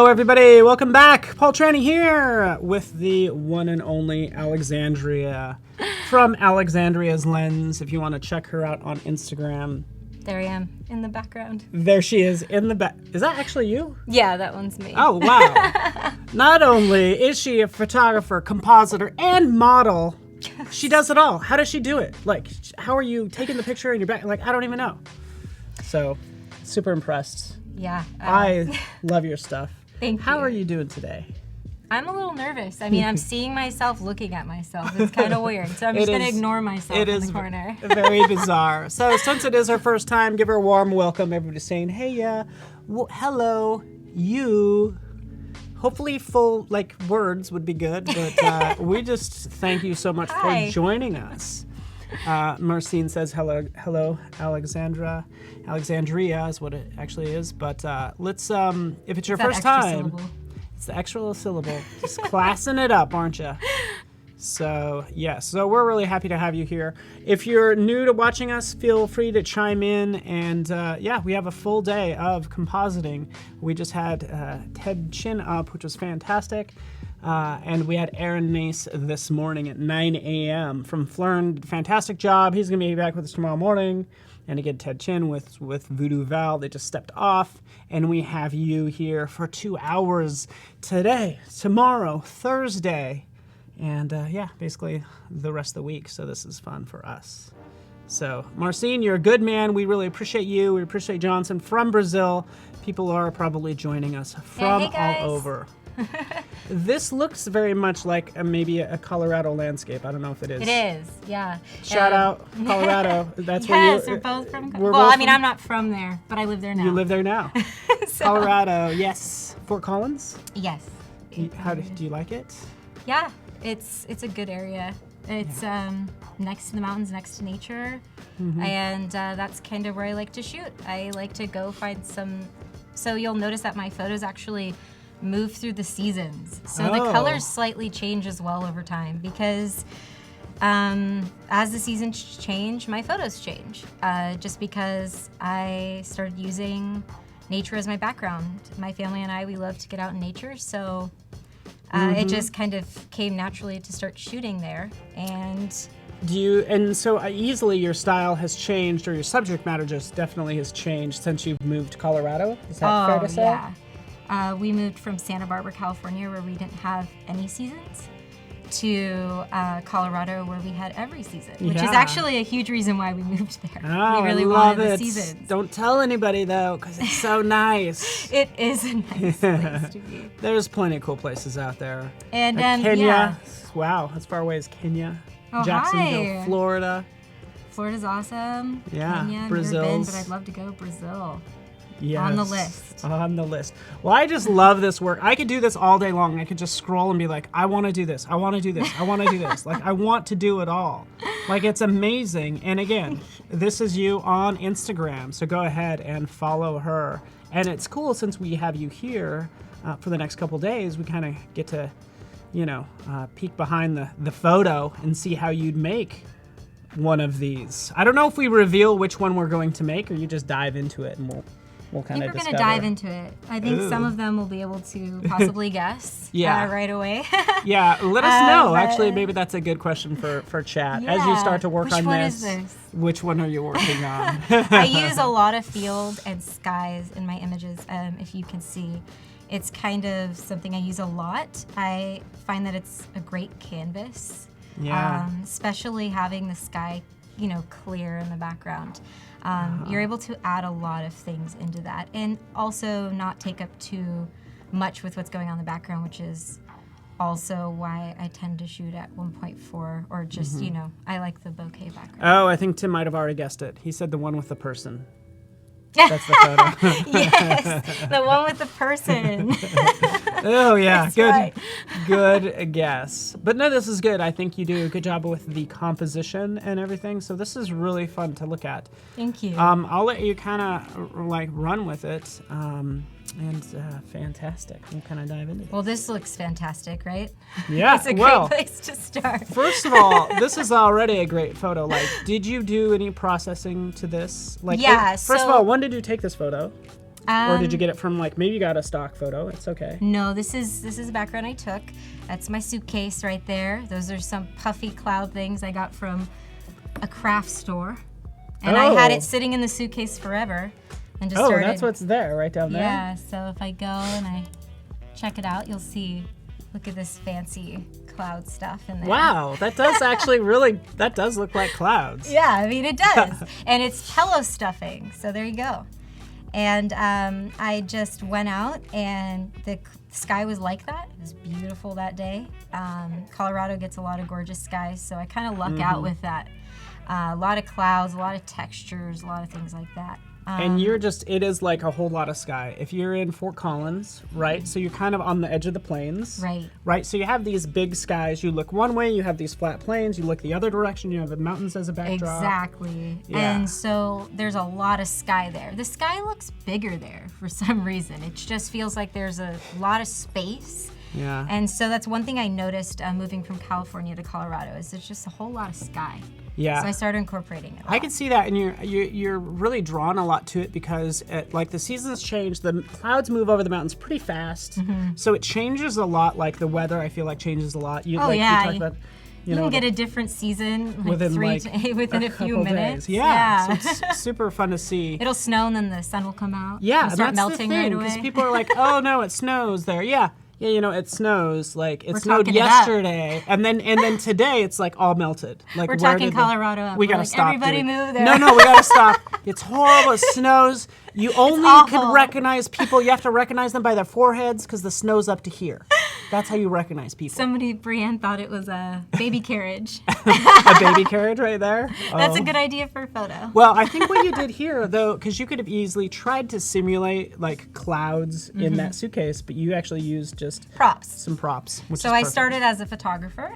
everybody. Welcome back. Paul Tranny here with the one and only Alexandria from Alexandria's Lens. If you want to check her out on Instagram. There I am in the background. There she is in the back. Is that actually you? Yeah, that one's me. Oh, wow. Not only is she a photographer, compositor, and model, she does it all. How does she do it? Like, how are you taking the picture in your back? Like, I don't even know. So, super impressed. Yeah. I love your stuff. Thank you. How are you doing today? I'm a little nervous. I mean, I'm seeing myself looking at myself. It's kind of weird. So I'm just going to ignore myself in the corner. It is very bizarre. So since it is her first time, give her a warm welcome. Everybody saying, hey, hello, you. Hopefully full, words would be good. But we just thank you so much for joining us. Marcine says, hello, Alexandria is what it actually is. But let's, if it's your first time. Syllable. It's the extra syllable. Just classing it up, aren't you? So, yes. So we're really happy to have you here. If you're new to watching us, feel free to chime in. And, we have a full day of compositing. We just had Ted Chin up, which was fantastic. And we had Aaron Nace this morning at 9 a.m. from Flern. Fantastic job. He's going to be back with us tomorrow morning. And again, Ted Chin with Voodoo Val. They just stepped off. And we have you here for 2 hours today, tomorrow, Thursday. And basically the rest of the week. So this is fun for us. So, Marcine, you're a good man. We really appreciate you. We appreciate Johnson from Brazil. People are probably joining us from all over. This looks very much like maybe a Colorado landscape. I don't know if it is. It is, yeah. Shout out Colorado. That's where yes, we're both from. I'm not from there, but I live there now. You live there now. So. Colorado, yes. Fort Collins. Yes. Do you like it? Yeah, it's a good area. It's next to the mountains, next to nature, and that's kind of where I like to shoot. I like to go find some. So you'll notice that my photos actually move through the seasons. So the colors slightly change as well over time because as the seasons change, my photos change. Just because I started using nature as my background. My family and I, we love to get out in nature, so it just kind of came naturally to start shooting there. And so easily your style has changed, or your subject matter just definitely has changed since you've moved to Colorado? Is that fair to say? Yeah. We moved from Santa Barbara, California, where we didn't have any seasons, to Colorado, where we had every season, which is actually a huge reason why we moved there. Oh, we really I love wanted it. The seasons. Don't tell anybody, though, because it's so nice. It is a nice place to be. There's plenty of cool places out there. And Kenya. Yeah. Wow, as far away as Kenya. Oh, Jacksonville, Florida. Florida's awesome. Yeah, Kenya, Brazil's. never been, but I'd love to go Brazil. Yes. On the list. On the list. Well, I just love this work. I could do this all day long. I could just scroll and be like, I want to do this. I want to do this. I want to do this. Like, I want to do it all. Like, it's amazing. And again, this is you on Instagram. So go ahead and follow her. And it's cool since we have you here for the next couple days. We kind of get to, peek behind the photo and see how you'd make one of these. I don't know if we reveal which one we're going to make, or you just dive into it and we'll kind of discover. I think we're going to dive into it. I think some of them will be able to possibly guess right away. Yeah, let us know. Actually, maybe that's a good question for chat. Yeah. As you start to work on Which one this, is this? Which one are you working on? I use a lot of field and skies in my images, if you can see. It's kind of something I use a lot. I find that it's a great canvas, especially having the sky, clear in the background. You're able to add a lot of things into that, and also not take up too much with what's going on in the background, which is also why I tend to shoot at 1.4, or just, I like the bokeh background. Oh, I think Tim might have already guessed it. He said the one with the person. That's the photo. Yes, the one with the person. Oh, yeah. That's Good. Right. Good guess. But no, this is good. I think you do a good job with the composition and everything. So this is really fun to look at. Thank you. I'll let you kind of run with it. And fantastic. We'll kind of dive into it. Well, this looks fantastic, right? Yeah, it's a great place to start. First of all, this is already a great photo. Did you do any processing to this? Yeah. First of all, when did you take this photo? Or did you get it from like, maybe you got a stock photo? It's okay. No, this is a background I took. That's my suitcase right there. Those are some puffy cloud things I got from a craft store. And I had it sitting in the suitcase forever. And just started, that's what's there, right down there. Yeah, so if I go and I check it out, you'll see, look at this fancy cloud stuff in there. Wow, that does actually that does look like clouds. Yeah, I mean, it does. And it's pillow stuffing, so there you go. And I just went out, and the sky was like that. It was beautiful that day. Colorado gets a lot of gorgeous skies, so I kind of luck out with that. A lot of clouds, a lot of textures, a lot of things like that. And it is like a whole lot of sky. If you're in Fort Collins, right? So you're kind of on the edge of the plains. Right. Right? So you have these big skies. You look one way, you have these flat plains. You look the other direction, you have the mountains as a backdrop. Exactly. Yeah. And so there's a lot of sky there. The sky looks bigger there for some reason. It just feels like there's a lot of space. Yeah. And so that's one thing I noticed moving from California to Colorado is there's just a whole lot of sky. Yeah. So I started incorporating it. I can see that, and you're really drawn a lot to it because like the seasons change, the clouds move over the mountains pretty fast, so it changes a lot. Like the weather, I feel like changes a lot. You talked about, you can get a different season like within a few minutes. Days. Yeah. So it's super fun to see. It'll snow and then the sun will come out. Yeah, and start that's melting the thing, right away. because people are like, "Oh no, it snows there." Yeah, it snows. Like it We're snowed talking it up. yesterday, and then today it's like all melted. Like We're talking Colorado up. We gotta like, stop. Everybody move there. No, we gotta stop. It's horrible. It snows. You only awful. could recognize people. You have to recognize them by their foreheads because the snow's up to here. That's how you recognize people. Brienne thought it was a baby carriage. A baby carriage right there. That's a good idea for a photo. Well, I think what you did here, though, because you could have easily tried to simulate like clouds in that suitcase, but you actually used just Props. some props. Which So is I perfect. started as a photographer.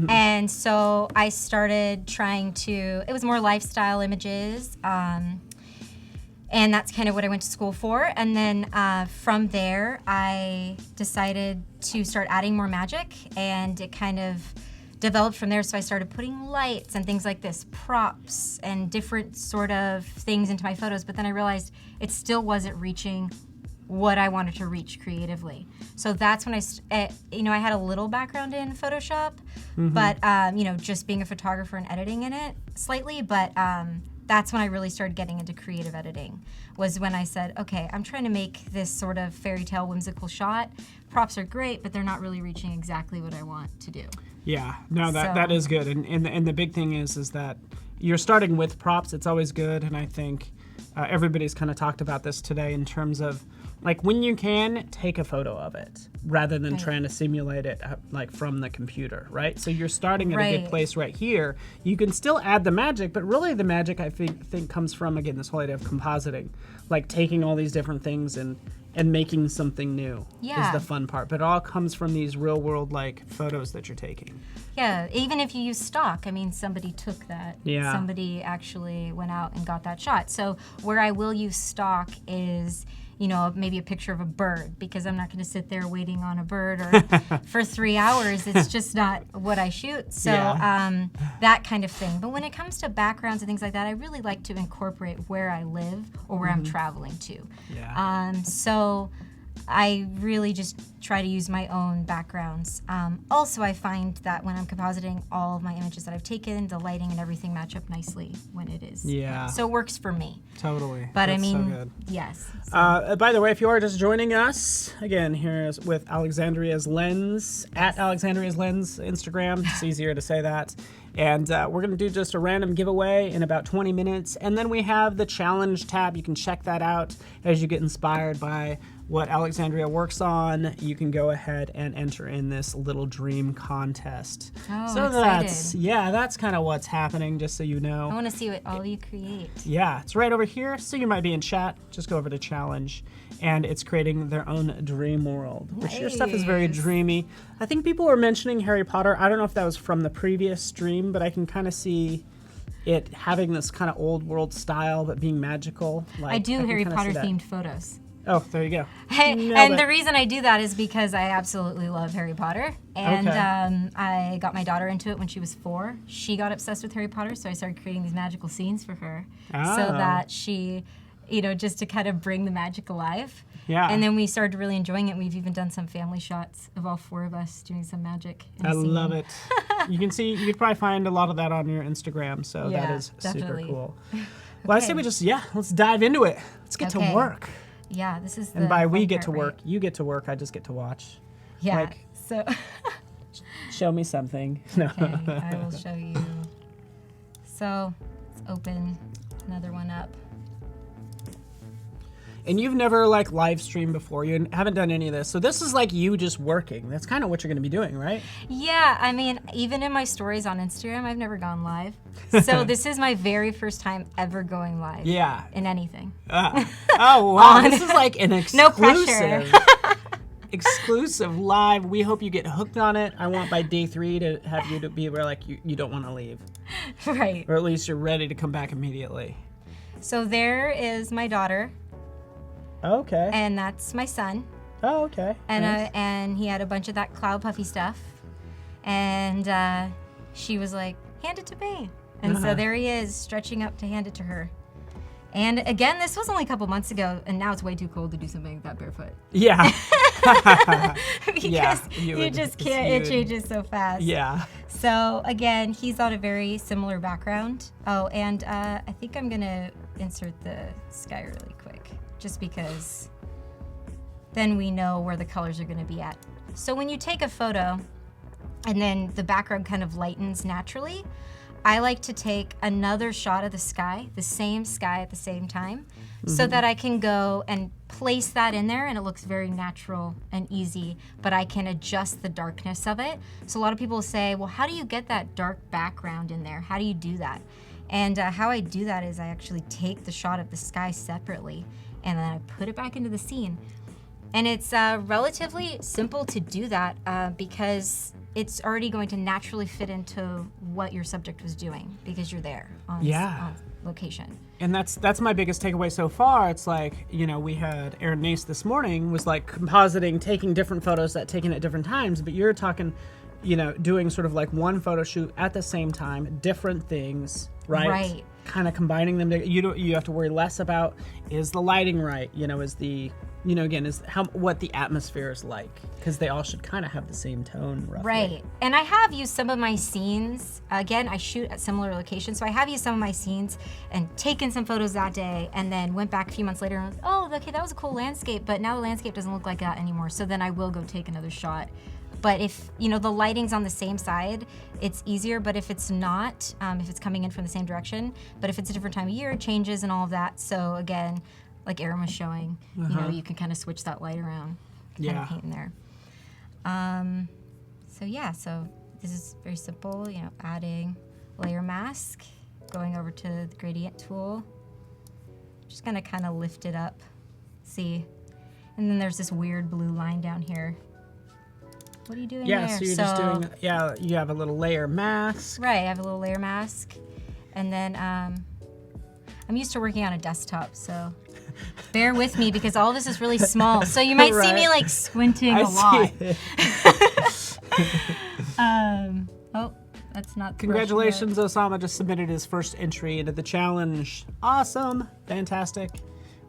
And so I started trying to, it was more lifestyle images. And that's kind of what I went to school for. And then from there, I decided to start adding more magic, and it kind of developed from there. So I started putting lights and things like this, props and different sort of things into my photos. But then I realized it still wasn't reaching what I wanted to reach creatively. So that's when I had a little background in Photoshop, but just being a photographer and editing in it slightly. But that's when I really started getting into creative editing, was when I said, okay, I'm trying to make this sort of fairy tale whimsical shot. Props are great, but they're not really reaching exactly what I want to do. Yeah, no, that is good. And the big thing is that you're starting with props. It's always good. And I think everybody's kind of talked about this today in terms of, like, when you can, take a photo of it rather than trying to simulate it like from the computer, right? So you're starting at a good place right here. You can still add the magic, but really the magic I think comes from, again, this whole idea of compositing, like taking all these different things and making something new is the fun part. But it all comes from these real world like photos that you're taking. Yeah, even if you use stock, I mean, somebody took that. Yeah. Somebody actually went out and got that shot. So where I will use stock is, maybe a picture of a bird, because I'm not going to sit there waiting on a bird for 3 hours. It's just not what I shoot. So that kind of thing. But when it comes to backgrounds and things like that, I really like to incorporate where I live or where I'm traveling to. Yeah. So I really just try to use my own backgrounds. Also, I find that when I'm compositing, all of my images that I've taken, the lighting and everything match up nicely when it is. Yeah. So it works for me. Totally. But That's so good. Yes. So. By the way, if you are just joining us, again, here's with Alexandria's Lens, at Alexandria's Lens Instagram. It's easier to say that. And we're going to do just a random giveaway in about 20 minutes. And then we have the challenge tab. You can check that out as you get inspired by what Alexandria works on. You can go ahead and enter in this little dream contest. Oh, so excited. that's kind of what's happening, just so you know. I want to see what all you create. Yeah, it's right over here. So you might be in chat. Just go over to challenge. And it's creating their own dream world, which your stuff is very dreamy. I think people were mentioning Harry Potter. I don't know if that was from the previous stream, but I can kind of see it having this kind of old world style, but being magical. I do Harry Potter themed photos. Oh, there you go. And the reason I do that is because I absolutely love Harry Potter. And I got my daughter into it when she was 4. She got obsessed with Harry Potter, so I started creating these magical scenes for her so that she just to kind of bring the magic alive. Yeah. And then we started really enjoying it. We've even done some family shots of all 4 of us doing some magic. I love it. You can probably find a lot of that on your Instagram. So that is definitely. super cool. Well, I say we let's dive into it. Let's get to work. Yeah, this is the And by we fun get part, to work, right? you get to work, I just get to watch. Yeah, Like, so... show me something. No. Okay, I will show you. So, let's open another one up. And you've never like live streamed before. You haven't done any of this. So this is like you just working. That's kind of what you're going to be doing, right? Yeah, I mean, even in my stories on Instagram, I've never gone live. So this is my very first time ever going live. Yeah. In anything. Oh, wow. This is like an No exclusive. pressure. Exclusive live. We hope you get hooked on it. I want by day 3 to have you to be where like you don't want to leave. Right. Or at least you're ready to come back immediately. So there is my daughter. Okay. And that's my son. Oh, okay. And Nice. and he had a bunch of that cloud puffy stuff. And she was like, hand it to me. And so there he is, stretching up to hand it to her. And again, this was only a couple months ago, and now it's way too cold to do something like that barefoot. Yeah. Because you just can't, it changes so fast. Yeah. So again, he's on a very similar background. Oh, and I think I'm gonna insert the sky really quick, just because then we know where the colors are gonna be at. So when you take a photo and then the background kind of lightens naturally, I like to take another shot of the sky, the same sky at the same time, so that I can go and place that in there and it looks very natural and easy, but I can adjust the darkness of it. So a lot of people say, well, how do you get that dark background in there? How do you do that? And how I do that is I actually take the shot of the sky separately and then I put it back into the scene. And it's relatively simple to do that because it's already going to naturally fit into what your subject was doing because you're there on location. And that's my biggest takeaway so far. It's like, we had Aaron Nace this morning was like compositing, taking different photos taken at different times, but you're talking, doing sort of like one photo shoot at the same time, different things, right? Right. Kind of combining them. You have to worry less about, is the lighting right? Is the, again, is what the atmosphere is like, because they all should kind of have the same tone, roughly. Right. And I have used some of my scenes. Again, I shoot at similar locations, so I have used some of my scenes and taken some photos that day and then went back a few months later and was, oh, okay, that was a cool landscape, but now the landscape doesn't look like that anymore, so then I will go take another shot. But if, the lighting's on the same side, it's easier, but if it's not, if it's coming in from the same direction, but if it's a different time of year, it changes and all of that. So again, like Aaron was showing, you can kind of switch that light around, kind of paint in there. So this is very simple, adding layer mask, going over to the gradient tool, just gonna kind of lift it up, see? And then there's this weird blue line down here. What are you doing there? Yeah, so you're just doing, you have a little layer mask. Right, I have a little layer mask. And then I'm used to working on a desktop, so bear with me because all this is really small. So you might see me like squinting a lot. Oh, that's not. Congratulations, Osama just submitted his first entry into the challenge. Awesome, fantastic.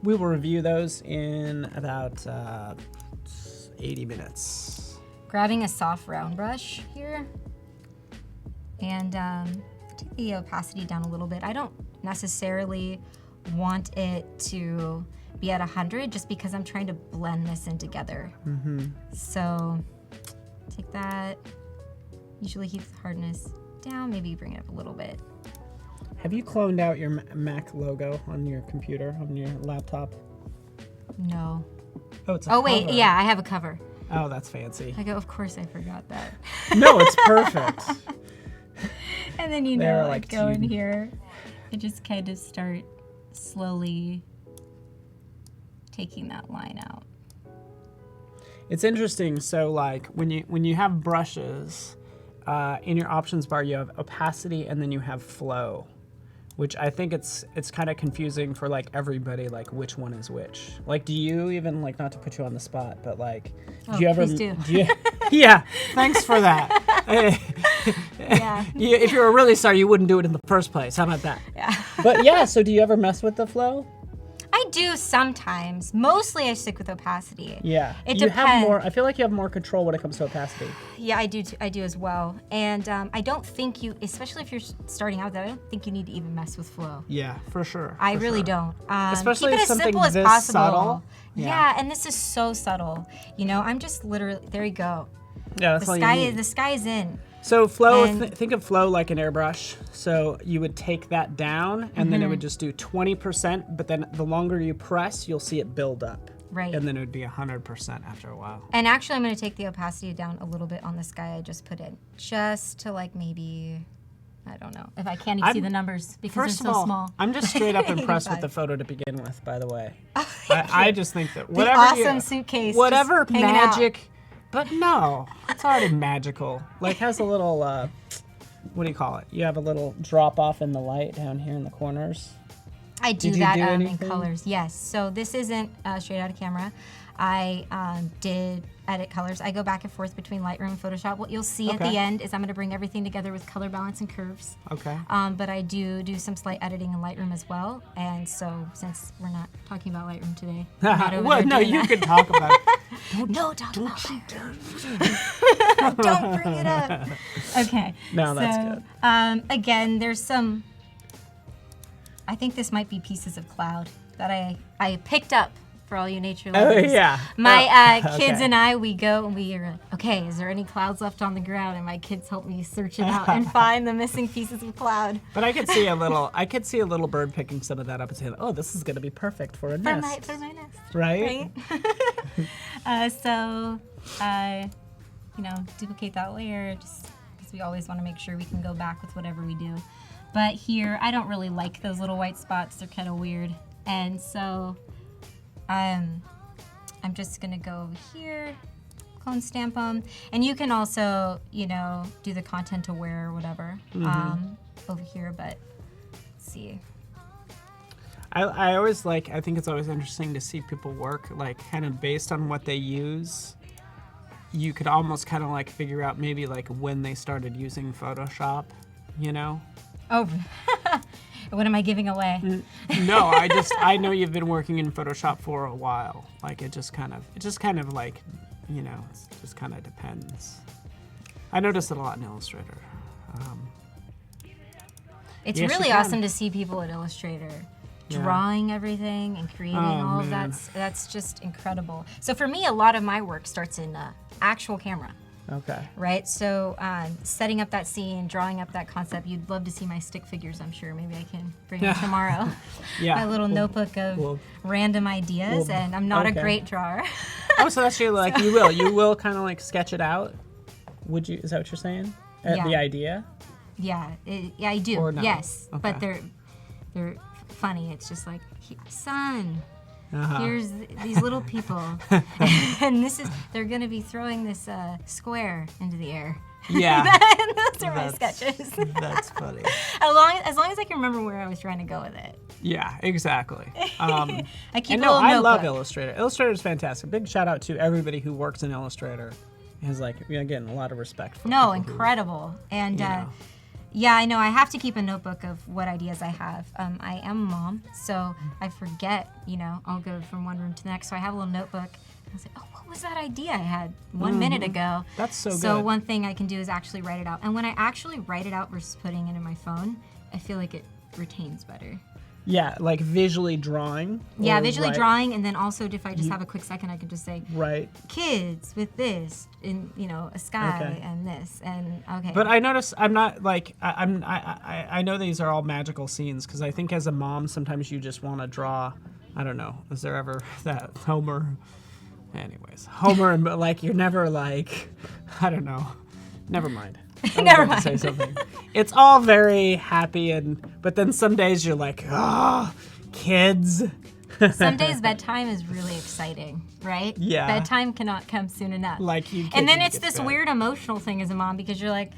We will review those in about 80 minutes. Grabbing a soft round brush here and take the opacity down a little bit. I don't necessarily want it to be at 100 just because I'm trying to blend this in together. So take that, usually keep the hardness down, maybe bring it up a little bit. Have you cloned out your Mac logo on your computer, on your laptop? No. Oh, it's a cover. Wait, yeah, I have a cover. Oh, that's fancy. I go, of course I forgot that. No, it's perfect. And then like go in here and just kind of start slowly taking that line out. It's interesting. So like when you have brushes, in your options bar you have opacity and then you have flow, which I think it's kind of confusing for like everybody, like which one is which. Like, do you even, like, not to put you on the spot, but like, do you ever? Please do. Yeah, thanks for that. Yeah. If you were really sorry, you wouldn't do it in the first place. How about that? Yeah. But yeah, so do you ever mess with the flow? I do sometimes. Mostly I stick with opacity. Yeah. It you depends. have more. I feel like you have more control when it comes to opacity. Yeah, I do. I do as well. And I don't think you, especially if you're starting out, I don't think you need to even mess with flow. Yeah, for sure. I for really sure. don't. Especially keep it if as something simple as this possible. subtle. Yeah, and this is so subtle. You know, I'm just literally, there you go. Yeah, that's all you need. The sky is in. So flow, And- think of flow like an airbrush. So you would take that down, and then it would just do 20%. But then the longer you press, you'll see it build up. Right. And then it would be 100% after a while. And actually, I'm going to take the opacity down a little bit on the sky I just put in, just to like maybe, I don't know, if I can't even see the numbers because First they're of so all, small. I'm just straight up impressed with 85. the photo to begin with, by the way. Oh, I just think that the whatever awesome suitcase. whatever just hanging out. magic, but no, it's already magical. Like has a little, what do you call it? You have a little drop off in the light down here in the corners. I do Did you that do in anything? colors, yes. So this isn't straight out of camera. I did edit colors. I go back and forth between Lightroom and Photoshop. What you'll see at Okay. the end is I'm going to bring everything together with color balance and curves. Okay. But I do some slight editing in Lightroom as well. And so since we're not talking about Lightroom today, I'm not over well, there no, doing you that. can talk about it. No, talk about Lightroom. Don't bring it up. Okay. No, that's good. Again, there's some. I think this might be pieces of cloud that I picked up for all you nature Oh, lovers. yeah. My kids okay. and I, we go and we are like, okay, is there any clouds left on the ground? And my kids help me search it out and find the missing pieces of cloud. But I could see a little bird picking some of that up and saying, "Oh, this is going to be perfect for a nest." For my nest. Right? So, duplicate that layer just because we always want to make sure we can go back with whatever we do. But here, I don't really like those little white spots. They're kind of weird. And so, I'm just going to go over here, clone stamp them. And you can also, do the content aware or whatever over here. But let's see. I always I think it's always interesting to see people work, like, kind of based on what they use. You could almost kind of, like, figure out maybe, like, when they started using Photoshop, Oh, what am I giving away? No, I know you've been working in Photoshop for a while. Like, it just kind of like, it just kind of depends. I noticed it a lot in Illustrator. It's Yes, you really can. awesome to see people at Illustrator drawing everything and creating all of that. That's just incredible. So for me, a lot of my work starts in actual camera, Okay. right? So setting up that scene, drawing up that concept. You'd love to see my stick figures, I'm sure. Maybe I can bring them tomorrow. Yeah. My little notebook of random ideas, and I'm not a great drawer. Oh, so that's your, like, you will kind of, like, sketch it out? Would you, is that what you're saying? Yeah. The idea? Yeah, I do. Or no? Yes, Okay. but they're funny. It's just like, son, here's these little people, and they're gonna be throwing this square into the air. Yeah. And those are my sketches. That's funny. As long as I can remember where I was trying to go with it. Yeah, exactly. I keep And a no, little I love notebook. Illustrator. Illustrator is fantastic. Big shout out to everybody who works in Illustrator. Has, like, again, a lot of respect for No, people who- incredible. And know. yeah, I know. I have to keep a notebook of what ideas I have. I am a mom, so I forget, I'll go from one room to the next. So I have a little notebook. I was like, oh, what was that idea I had 1 minute ago? That's so So good. one thing I can do is actually write it out. And when I actually write it out versus putting it in my phone, I feel like it retains better. Yeah, like visually drawing. Yeah, or visually write- drawing, and then also if I just have a quick second, I can just say, Right. kids with this, in a sky Okay. and this, and okay. But I notice I'm not like I know these are all magical scenes because I think as a mom sometimes you just want to draw. I don't know. Is there ever that Homer? Anyways, Homer and like you're never like I don't know. Never mind. I was Never about to mind. say something. It's all very happy but then some days you're like kids. Some days bedtime is really exciting, right? Yeah. Bedtime cannot come soon enough. Like you. and then kids it's need to get this to bed. weird emotional thing as a mom because you're like,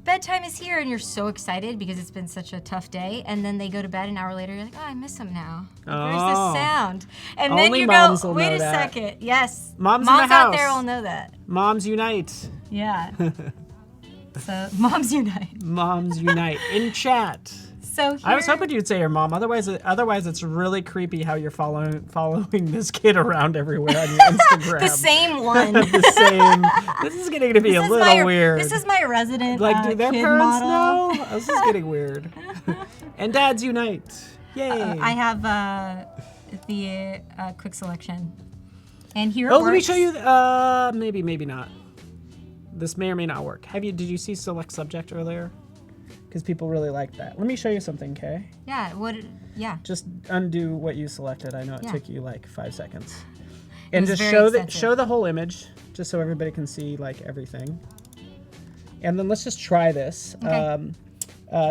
bedtime is here, and you're so excited because it's been such a tough day. And then they go to bed an hour later, you're like, oh, I miss them now. Where's Oh. the sound? And Only then you moms go, will wait know a that. second. Yes. Moms in the out there house. will know that. Moms unite. Yeah. So moms unite. Moms unite in chat. So here, I was hoping you'd say your mom. Otherwise it's really creepy how you're following this kid around everywhere on your Instagram. the same one. The same. This is getting to be a little weird. This is my resident like, do their kid parents model. know? This is getting weird. And dads unite. Yay. I have the quick selection. And here it let me works. show you. Maybe not. This may or may not work. Did you see select subject earlier? Because people really like that. Let me show you something, Kay. Yeah. Just undo what you selected. I know it Yeah. took you like 5 seconds. And was just very extensive. show the whole image, just so everybody can see like everything. And then let's just try this. Okay.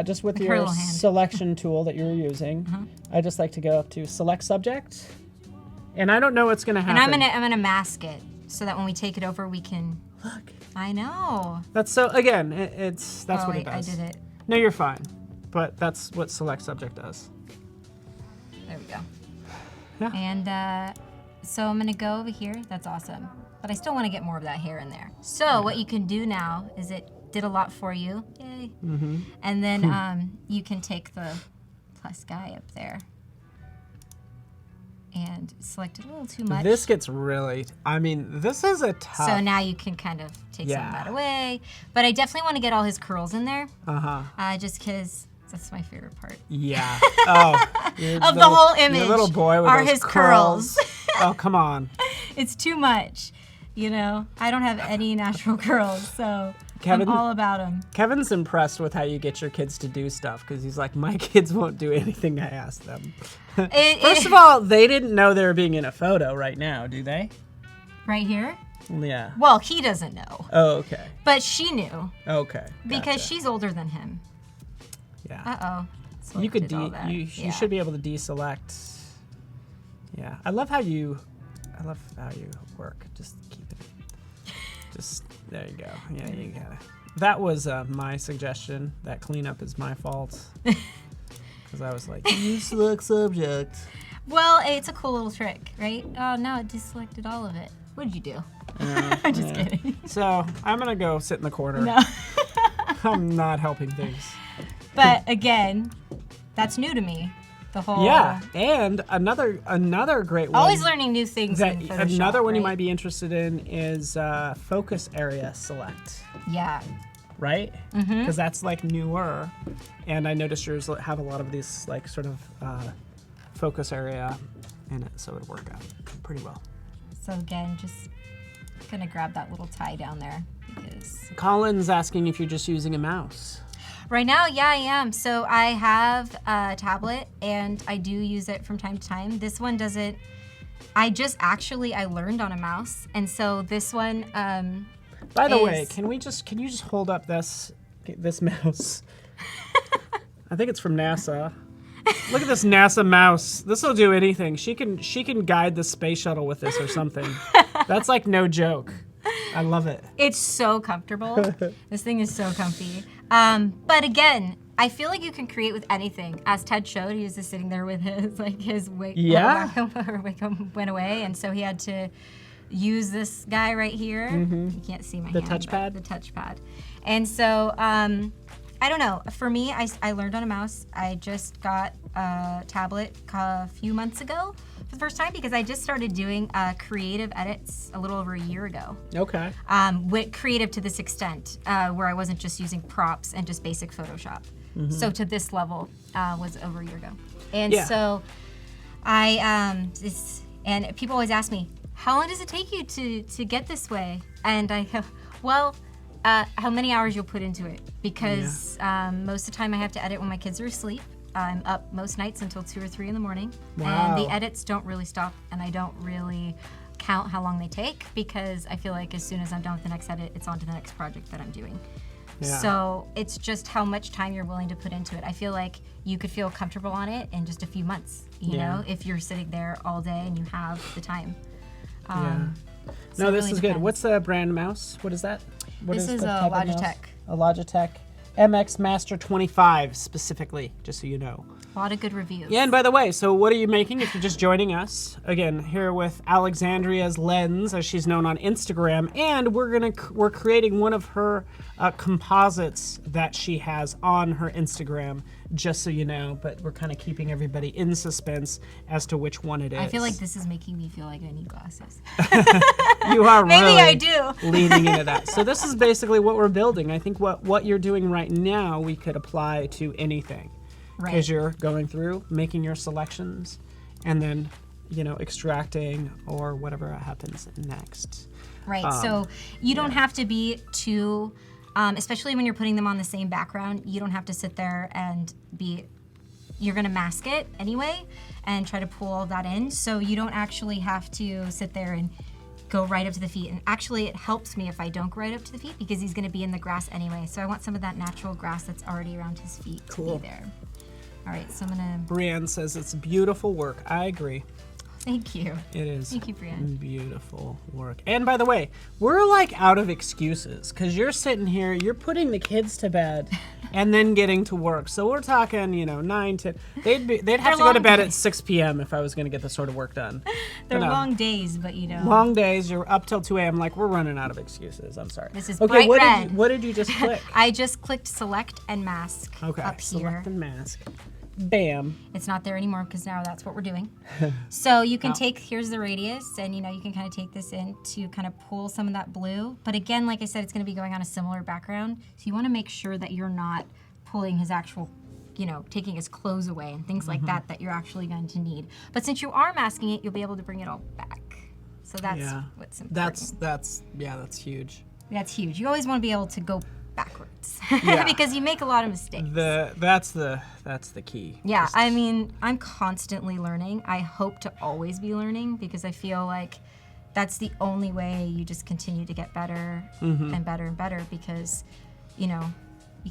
Just with Her your little hand. selection tool that you're using. I just like to go up to select subject. And I don't know what's gonna happen. And I'm gonna mask it so that when we take it over, we can. Look. I know. That's so. Again, that's what it I does. did it. No, you're fine. But that's what select subject does. There we go. Yeah. And so I'm gonna go over here. That's awesome. But I still want to get more of that hair in there. So what you can do now is it did a lot for you. Yay. And then you can take the plus guy up there and select it a little too much. This gets really. I mean, this is a tough. So now you can kind of take some of that away. But I definitely want to get all his curls in there. Just because that's my favorite part. Yeah. Oh. Of the whole image Your little boy with are those his curls. Oh, come on. It's too much. You know, I don't have any natural curls, so Kevin- I'm all about them. Kevin's impressed with how you get your kids to do stuff because he's like, my kids won't do anything I ask them. First of all, they didn't know they were being in a photo right now, do they? Right here? Yeah. Well, he doesn't know. Oh, okay. But she knew Okay. because gotcha. she's older than him. Yeah. Uh-oh. You could Selected all that. you should be able to deselect. Yeah. I love how you work. Just keep it. Just there you go. Yeah, you got it. That was my suggestion. That cleanup is my fault. Because I was like, you select subject. Well, it's a cool little trick, right? Oh, no, it deselected all of it. What did you do? I'm just kidding. So I'm going to go sit in the corner. No. I'm not helping things. But again, that's new to me. The whole Yeah, and another great one. always learning new things. That in Photoshop, another one you right? might be interested in is focus area select. Yeah. Right? Because that's like newer, and I noticed yours have a lot of these like sort of focus area in it, so it'd work out pretty well. So again, just gonna grab that little tie down there because Colin's asking if you're just using a mouse. right now, yeah, I am. So I have a tablet and I do use it from time to time. This one doesn't. I learned on a mouse, and so this one. By the way, can you just hold up this mouse? I think it's from NASA. Look at this NASA mouse. This will do anything. She can guide the space shuttle with this or something. That's like no joke. I love it. It's so comfortable. This thing is so comfy. But again, I feel like you can create with anything. As Ted showed, he was just sitting there with his wig. Yeah. Wig went away, and so he had to use this guy right here. You can't see my hand. touchpad? The touchpad. And so, I don't know. For me, I learned on a mouse. I just got a tablet a few months ago for the first time because I just started doing creative edits a little over a year ago. Okay. With creative to this extent, where I wasn't just using props and just basic Photoshop. So to this level was over a year ago. And so and people always ask me, how long does it take you to get this way? And I go, well, how many hours you'll put into it? Because most of the time I have to edit when my kids are asleep. I'm up most nights until 2 or 3 in the morning. Wow. And the edits don't really stop, and I don't really count how long they take because I feel like as soon as I'm done with the next edit, it's on to the next project that I'm doing. Yeah. So it's just how much time you're willing to put into it. I feel like you could feel comfortable on it in just a few months, you know, if you're sitting there all day and you have the time. So No, it this really is good. depends. What's the brand mouse? What is that? What This is the a type of mouse? Logitech. A Logitech MX Master 25 specifically, just so you know. A lot of good reviews. Yeah, and by the way, so what are you making if you're just joining us? Again, here with Alexandria's Lens, as she's known on Instagram, and we're creating one of her composites that she has on her Instagram. just so you know, but we're kind of keeping everybody in suspense as to which one it is. I feel like this is making me feel like I need glasses. You are Maybe really I do. leaning into that. So this is basically what we're building. I think what you're doing right now, we could apply to anything. Right. Because you're going through, making your selections, and then, extracting or whatever happens next. Right. So you don't have to be too, especially when you're putting them on the same background, you don't have to sit there and you're going to mask it anyway and try to pull all that in. So you don't actually have to sit there and go right up to the feet. And actually it helps me if I don't go right up to the feet because he's going to be in the grass anyway. So I want some of that natural grass that's already around his feet to be there. All right, so I'm going to... Brienne says it's beautiful work. I agree. Thank you. It is. Thank you, Brienne. Beautiful work. And by the way, we're like out of excuses because you're sitting here, you're putting the kids to bed and then getting to work. So we're talking, 9, 10. They'd have to go to bed at 6 p.m. if I was going to get this sort of work done. They're long days, but Long days. You're up till 2 a.m. Like we're running out of excuses. I'm sorry. This is okay. bright red. What did you just click? I just clicked select and mask Okay. up here. Select and mask. Bam. It's not there anymore because now that's what we're doing. So you can here's the radius, and you can kind of take this in to kind of pull some of that blue. But again, like I said, it's going to be going on a similar background. So you want to make sure that you're not pulling his actual, taking his clothes away and things like that you're actually going to need. But since you are masking it, you'll be able to bring it all back. So that's what's important. That's huge. That's huge. You always want to be able to go backwards Yeah. because you make a lot of mistakes. That's the key. Yeah, I mean, I'm constantly learning. I hope to always be learning because I feel like that's the only way you just continue to get better and better and better because, you can't.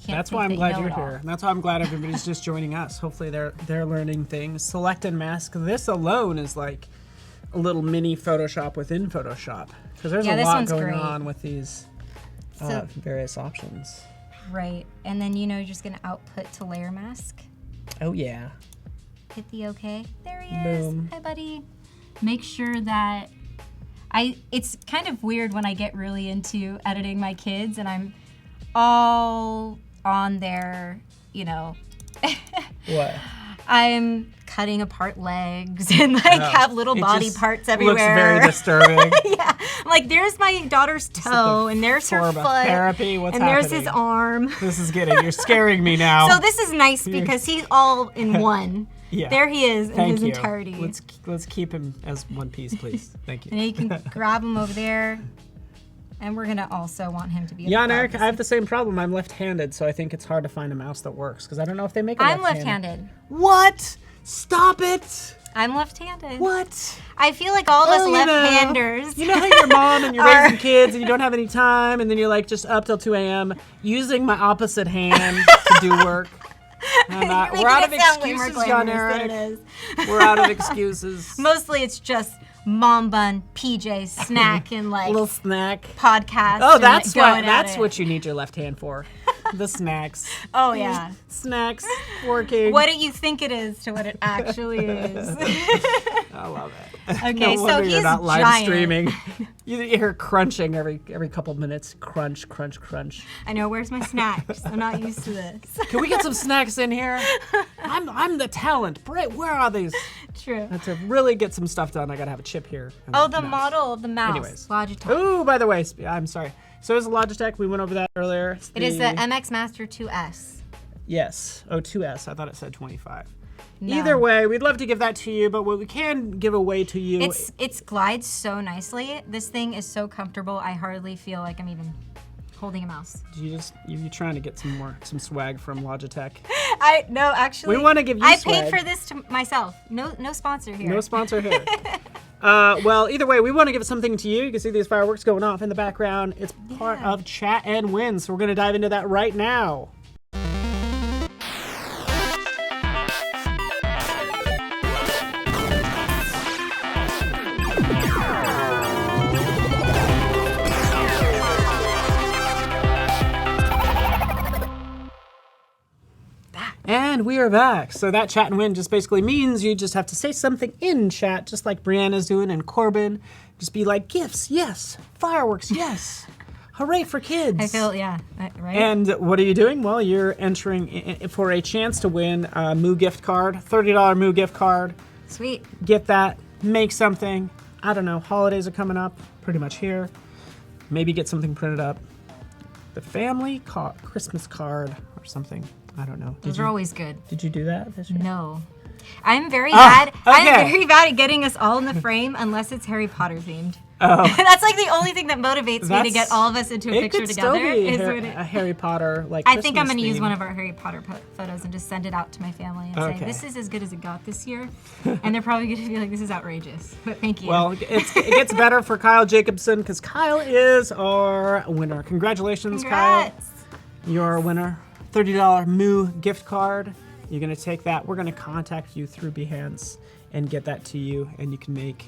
That's why I'm glad you're here. That's why I'm glad everybody's just joining us. Hopefully they're learning things. Select and mask. This alone is like a little mini Photoshop within Photoshop because there's a lot going on with these various options. Right, and then you're just gonna output to layer mask. Oh yeah. Hit the OK. There he is. Boom. Hi, buddy. Make sure that it's kind of weird when I get really into editing my kids and I'm all on their, What? I'm cutting apart legs and have little body parts everywhere. Looks very disturbing. Yeah. Like there's my daughter's toe and there's her foot. Therapy. What's and happening? There's his arm. This is you're scaring me now. So this is nice because he's all in one. Yeah. There he is in his entirety. Let's keep him as one piece, please. Thank you. And you can grab him over there. And we're gonna also want him to be. Yeah, and Eric, I have the same problem. I'm left-handed, so I think it's hard to find a mouse that works because I don't know if they make. I'm left-handed. What? Stop it! I'm left-handed. What? I feel like all of us left-handers. You know how your mom and you're raising kids and you don't have any time, and then you're like just up till 2 a.m. using my opposite hand to do work. We're out of excuses, John Eric. We're out of excuses. Mostly, it's just mom bun, PJ, snack, and like little snack podcast. Oh, that's what you need your left hand for. The snacks. Oh yeah, snacks. Working. What do you think it is to what it actually is? I love it. Okay, no so he's you're not live giant. streaming. You hear crunching every couple minutes. Crunch, crunch, crunch. I know. Where's my snacks? I'm not used to this. Can we get some snacks in here? I'm the talent. Britt, where are these? True. To really get some stuff done, I gotta have a chip here. Oh, the model of the mouse. Anyways. Logitech. Ooh, by the way, I'm sorry. So it's a Logitech. We went over that earlier. It is the MX Master 2S. Yes. Oh, 2S. I thought it said 25. No. Either way, we'd love to give that to you, but what we can give away to you... It glides so nicely. This thing is so comfortable, I hardly feel like I'm even holding a mouse. You trying to get some swag from Logitech? No, actually. We want to give you swag. I paid for this to myself. No sponsor here. No sponsor here. Well, either way, we want to give something to you. You can see these fireworks going off in the background. It's part of Chat and Win, so we're going to dive into that right now. And we are back. So that Chat and Win just basically means you just have to say something in chat, just like Brianna's doing and Corbin. Just be like, gifts, yes. Fireworks, yes. Hooray for kids. I feel, yeah, right? And what are you doing? Well, you're entering for a chance to win a Moo gift card, $30 Moo gift card. Sweet. Get that, make something. I don't know, holidays are coming up, pretty much here. Maybe get something printed up. The family Christmas card or something. I don't know. Those are always good. Did you do that this year? No. I'm very bad. Okay. I'm very bad at getting us all in the frame unless it's Harry Potter themed. Oh. That's like the only thing that motivates me to get all of us into a It picture could together. still be is a when it- Harry Potter like. I think I'm Christmas going to use theme. one of our Harry Potter photos and just send it out to my family and Okay. say, this is as good as it got this year. And they're probably going to be like, this is outrageous. But thank you. Well, it gets better for Kyle Jacobson because Kyle is our winner. Congratulations, Congrats. Kyle. You're a winner. $30 Moo gift card. You're going to take that. We're going to contact you through Behance and get that to you, and you can make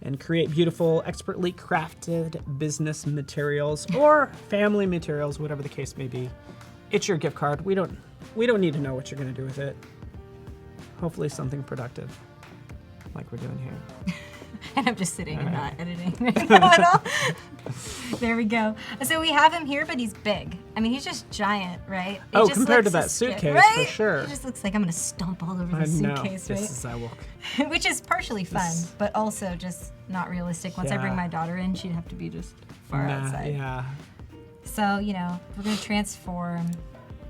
and create beautiful, expertly crafted business materials or family materials, whatever the case may be. It's your gift card. We don't need to know what you're going to do with it. Hopefully something productive, like we're doing here. And I'm just sitting and not editing right now at all. There we go. So we have him here, but he's big. I mean, he's just giant, right? Oh, just compared to looks that so suitcase, scary, for right? sure. It just looks like I'm going to stomp all over I the know. suitcase, This is, I will. right? Which is partially fun, but also just not realistic. Once I bring Yeah. my daughter in, she'd have to be just far outside. Yeah. So, we're going to transform,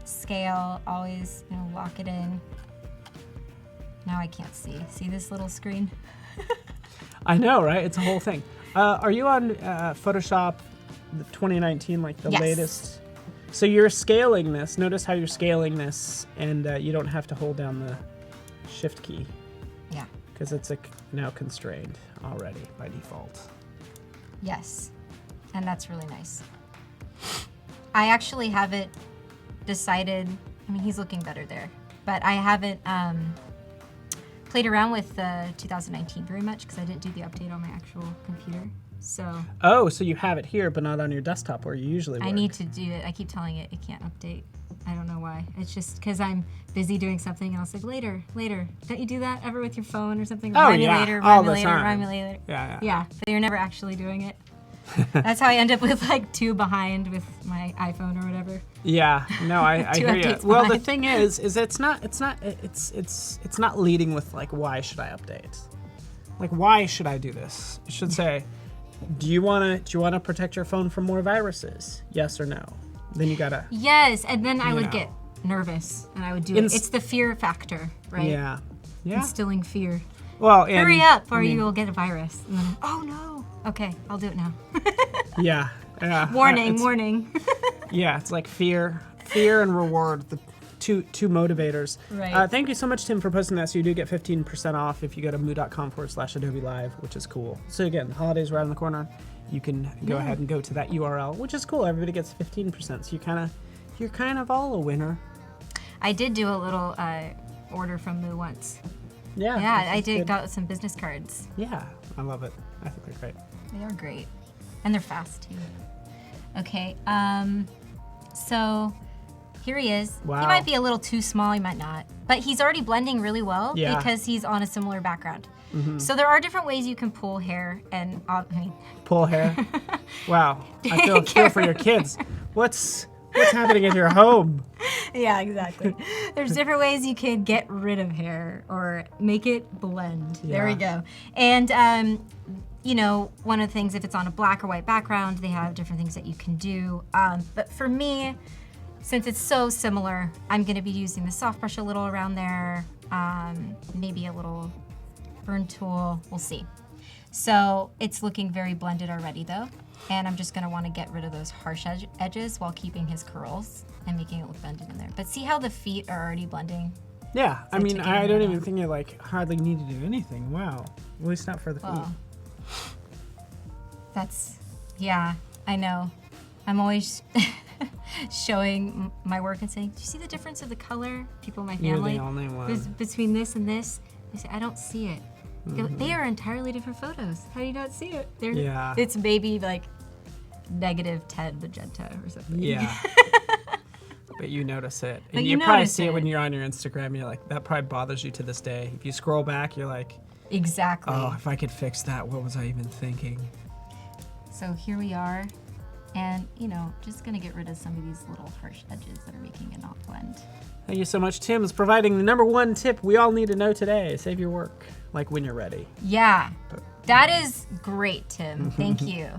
scale, always, lock it in. Now I can't see. See this little screen? I know, right? It's a whole thing. Are you on Photoshop the 2019, like the Yes. latest? So you're scaling this. Notice how you're scaling this, and you don't have to hold down the Shift key Yeah. because it's now constrained already by default. Yes. And that's really nice. I actually haven't decided, I mean, he's looking better there, but I haven't played around with 2019 very much because I didn't do the update on my actual computer. So Oh, so you have it here, but not on your desktop where you usually work. I need to do it. I keep telling it can't update. I don't know why. It's just because I'm busy doing something and I was like, later. Don't you do that ever with your phone or something? Oh, Remind me yeah, later, all remind me the later, time. remind me later. Yeah. Yeah, but you're never actually doing it. That's how I end up with like 2 behind with my iPhone or whatever. Yeah, no, I 2 hear you. updates Well, the behind. thing is it's not leading with like, why should I update? Like, why should I do this? It should say, do you want to protect your phone from more viruses? Yes or no? Then you gotta. Yes, and then I would know. get nervous and I would do it. It's the fear factor, right? Yeah. Instilling fear. Well, and, Hurry up, or I mean, you will get a virus. And then, oh no. Okay, I'll do it now. Yeah. Warning, It's- warning. Yeah, it's like fear and reward, the two motivators. Right. Thank you so much, Tim, for posting that. So you do get 15% off if you go to moo.com/Adobe Live, which is cool. So again, the holidays right around the corner. You can go ahead and go to that URL, which is cool. Everybody gets 15%. So you're kind of all a winner. I did do a little order from Moo once. Yeah. Yeah, I that's did. good. Got some business cards. Yeah, I love it. I think they're great. They are great, and they're fast too. Okay, so here he is. Wow. He might be a little too small. He might not, but he's already blending really well Yeah. because he's on a similar background. So there are different ways you can pull hair, and I mean, Pull hair. Wow. I feel for your kids. What's happening in your home? yeah, exactly. There's different ways you can get rid of hair or make it blend. There we Yeah. go. And one of the things, if it's on a black or white background, they have different things that you can do. But for me, since it's so similar, I'm going to be using the soft brush a little around there, maybe a little burn tool. We'll see. So it's looking very blended already, though. And I'm just going to want to get rid of those harsh edges while keeping his curls and making it look blended in there. But see how the feet are already blending? Yeah, I mean, taking I it don't out. even think you hardly need to do anything. Wow. At least not for the feet. Well, yeah, I know. I'm always showing my work and saying, do you see the difference of the color? People in my You're family, the only one. between this and this. They say, I don't see it. They are entirely different photos. How do you not see it? Yeah. It's maybe like -10 magenta or something. Yeah. But you notice it. But And you probably notice see it when it. you're on your Instagram. You're like, that probably bothers you to this day. If you scroll back, you're like, Exactly. oh, if I could fix that, what was I even thinking? So here we are. And, just going to get rid of some of these little harsh edges that are making it not blend. Thank you so much, Tim, is providing the number one tip we all need to know today. Save your work, like when you're ready. Yeah, that is great, Tim. Thank you.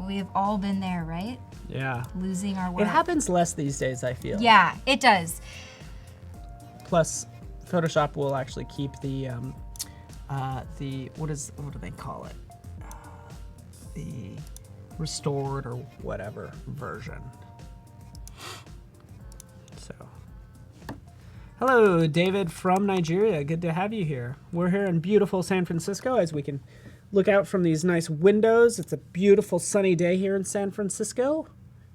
We've all been there, right? Yeah. Losing our work. It happens less these days, I feel. Yeah, it does. Plus, Photoshop will actually keep the what do they call it? The restored or whatever version. So, hello, David from Nigeria. Good to have you here. We're here in beautiful San Francisco as we can look out from these nice windows. It's a beautiful sunny day here in San Francisco.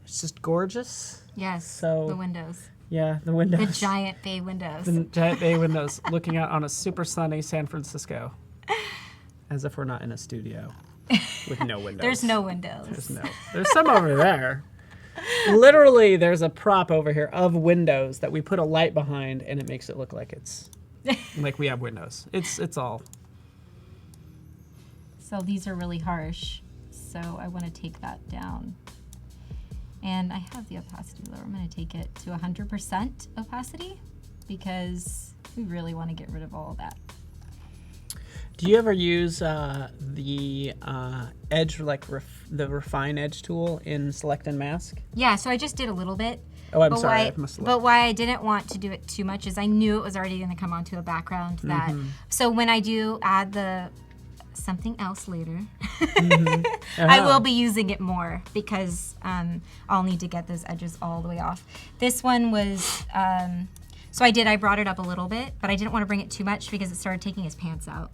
It's just gorgeous. Yes, So, the windows. Yeah, the windows. The giant bay windows. The giant bay windows looking out on a super sunny San Francisco. As if we're not in a studio with no windows. There's no windows. There's some over there. Literally, there's a prop over here of windows that we put a light behind, and it makes it look like it's like we have windows. It's all. So these are really harsh. So I want to take that down. And I have the opacity lower. I'm going to take it to 100% opacity because we really want to get rid of all of that. Do you ever use the edge, like the refine edge tool in Select and Mask? Yeah, so I just did a little bit. Oh, I'm sorry. But why I didn't want to do it too much is I knew it was already going to come onto a background that. So when I do add the something else later, I will be using it more because I'll need to get those edges all the way off. This one was, so I brought it up a little bit, but I didn't want to bring it too much because it started taking his pants out.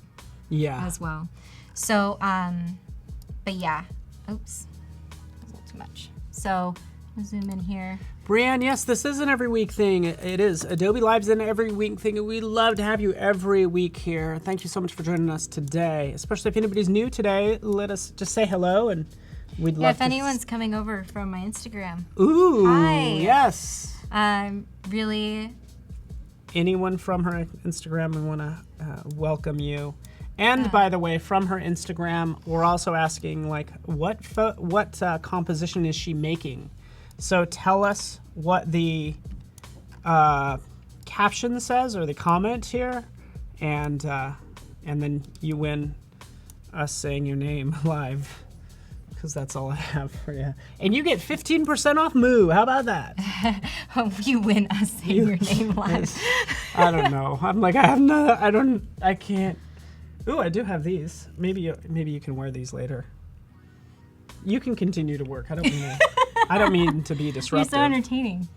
Yeah. As well. So, but yeah, oops, a little too much. So I'll zoom in here. Brianne, yes, this is an every week thing. It is. Adobe Live's an every week thing, and we love to have you every week here. Thank you so much for joining us today. Especially if anybody's new today, let us just say hello, and we'd love if anyone's coming over from my Instagram. Ooh, hi. Yes. Really. Anyone from her Instagram, we want to welcome you. And by the way, from her Instagram, we're also asking like, what composition is she making? So tell us what the caption says or the comment here, and then you win us saying your name live, because that's all I have for you. And you get 15% off Moo. How about that? You win us saying your name live. I don't know. I'm like, I can't. Ooh, I do have these. Maybe you can wear these later. You can continue to work. I don't mean to be disruptive. You're so entertaining.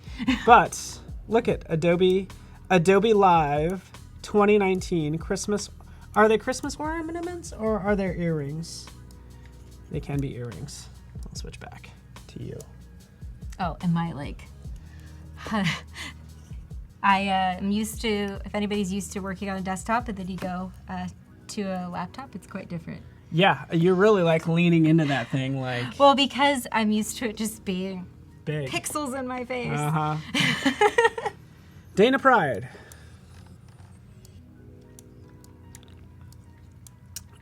But look at Adobe Live 2019 Christmas. Are they Christmas ornaments or are they earrings? They can be earrings. I'll switch back to you. Oh, am I like? I am used to. If anybody's used to working on a desktop and then you go to a laptop, it's quite different. Yeah, you're really like leaning into that thing, like. Well, because I'm used to it just being big pixels in my face. Dana Pride.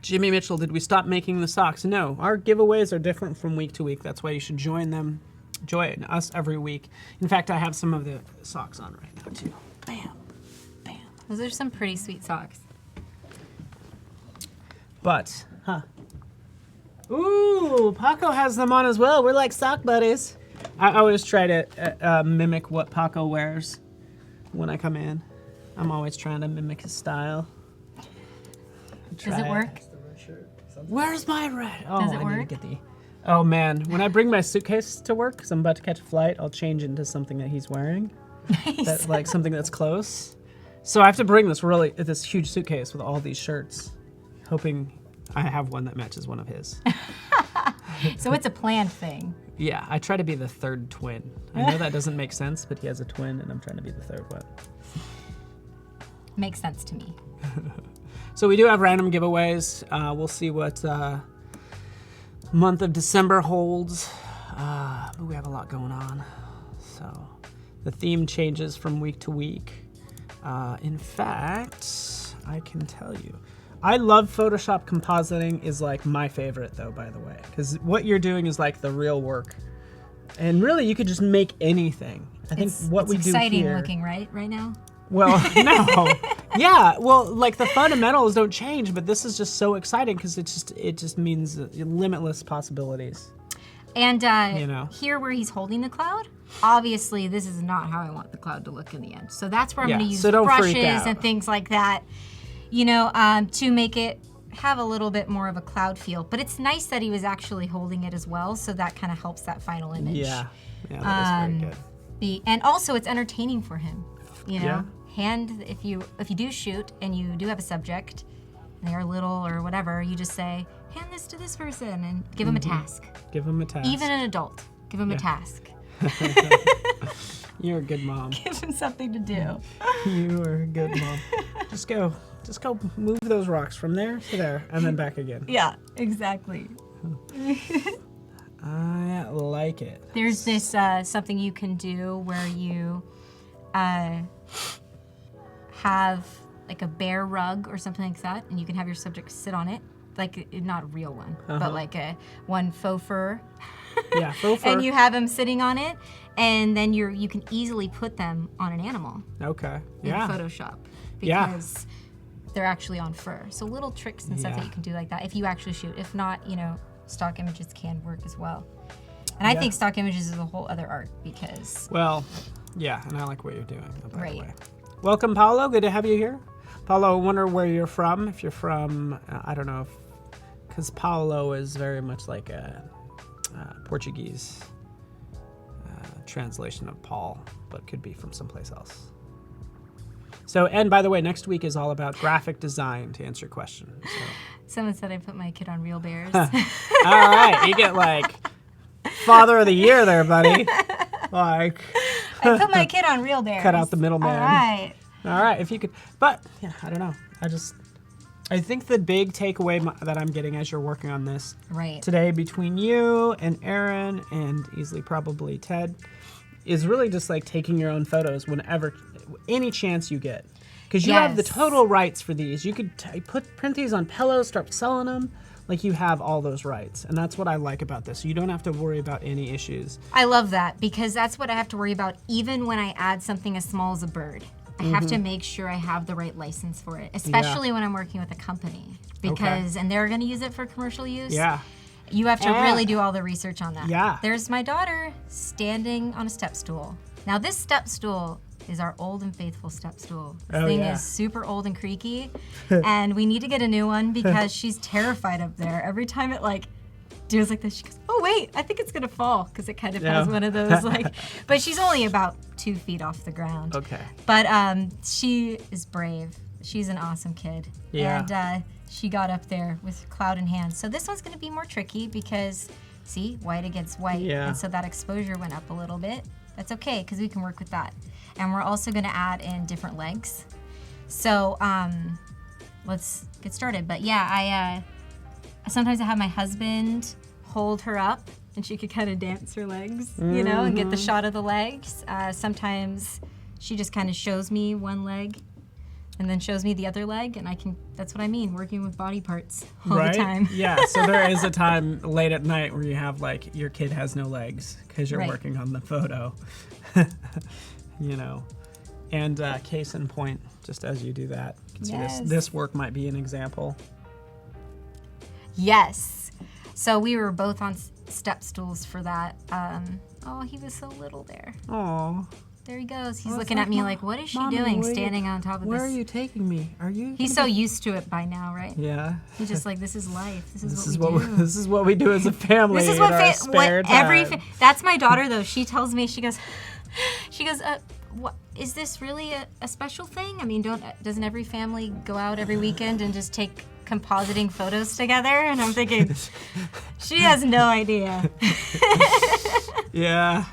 Jimmy Mitchell, did we stop making the socks? No, our giveaways are different from week to week. That's why you should join us every week. In fact, I have some of the socks on right now too. Bam, bam. Those are some pretty sweet socks. But, ooh, Paco has them on as well. We're like sock buddies. I always try to mimic what Paco wears when I come in. I'm always trying to mimic his style. Does it work? Where's my red? Oh, Does it I work? need to get the. Oh man, when I bring my suitcase to work, because I'm about to catch a flight, I'll change into something that he's wearing. Nice. That's like something that's close. So I have to bring this huge suitcase with all these shirts, hoping I have one that matches one of his. So it's a planned thing. Yeah, I try to be the third twin. I know that doesn't make sense, but he has a twin, and I'm trying to be the third one. Makes sense to me. So we do have random giveaways. We'll see what month of December holds. But we have a lot going on. So the theme changes from week to week. In fact, I can tell you. I love Photoshop compositing is like my favorite though, by the way, because what you're doing is like the real work. And really, you could just make anything. I think what we do here... It's exciting looking, right now? Well, no. Yeah, well, like the fundamentals don't change, but this is just so exciting because it just means limitless possibilities. And here where he's holding the cloud, obviously this is not how I want the cloud to look in the end. So that's where I'm going to use brushes and things like that, to make it have a little bit more of a cloud feel. But it's nice that he was actually holding it as well, so that kind of helps that final image. Yeah, that is very good. And also it's entertaining for him, Hand, if you do shoot and you do have a subject, and they're little or whatever, you just say, hand this to this person and give them a task. Give them a task. Even an adult, give them a task. You're a good mom. Give them something to do. You are a good mom. Just go move those rocks from there to there and then back again. Yeah, exactly. I like it. There's this something you can do where you have like a bear rug or something like that, and you can have your subject sit on it, like not a real one, but like one faux fur. Yeah, faux fur. And you have them sitting on it, and then you can easily put them on an animal. Okay. In Photoshop, because they're actually on fur. So little tricks and stuff that you can do like that if you actually shoot. If not, stock images can work as well. And I think stock images is a whole other art because... Well, yeah, and I like what you're doing, by the way. Welcome, Paulo. Good to have you here. Paulo, I wonder where you're from. If you're from, I don't know, because Paulo is very much like a Portuguese translation of Paul, but could be from someplace else. So, and by the way, next week is all about graphic design, to answer your question. So. Someone said I put my kid on real bears. All right, you get like Father of the Year there, buddy. Like I put my kid on real bears. Cut out the middleman. All right, if you could. But yeah, I don't know. I think the big takeaway that I'm getting as you're working on this today between you and Aaron and easily probably Ted is really just like taking your own photos whenever, any chance you get. Because you have the total rights for these. You could print these on pillows, start selling them. Like you have all those rights. And that's what I like about this. You don't have to worry about any issues. I love that because that's what I have to worry about even when I add something as small as a bird. I have to make sure I have the right license for it, especially when I'm working with a company. Because, and they're gonna use it for commercial use. Yeah. You have to really do all the research on that. Yeah. There's my daughter standing on a step stool. Now this step stool is our old and faithful step stool. This thing is super old and creaky, and we need to get a new one because she's terrified up there. Every time it like does like this, she goes, "Oh wait, I think it's gonna fall," because it kind of has one of those like. But she's only about 2 feet off the ground. Okay. But she is brave. She's an awesome kid. Yeah. And she got up there with cloud in hand. So this one's gonna be more tricky because, see, white against white, and so that exposure went up a little bit. That's okay because we can work with that. And we're also gonna add in different legs. So let's get started. But yeah, sometimes I have my husband hold her up and she could kind of dance her legs, and get the shot of the legs. Sometimes she just kind of shows me one leg and then shows me the other leg, and that's what I mean, working with body parts all the time. Yeah, so there is a time late at night where you have like, your kid has no legs because you're working on the photo, And case in point, just as you do that, you can see this work might be an example. Yes. So we were both on step stools for that. Oh, he was so little there. Aww. There he goes. He's looking at me like, what is she doing standing on top of this? Where are you taking me? Are you? He's so used to it by now, right? Yeah. He's just like, this is life. This is what we do. This is what we do as a family. This is that's my daughter though. She tells me, she goes, what is this really a special thing? I mean, doesn't every family go out every weekend and just take compositing photos together? And I'm thinking, she has no idea. Yeah,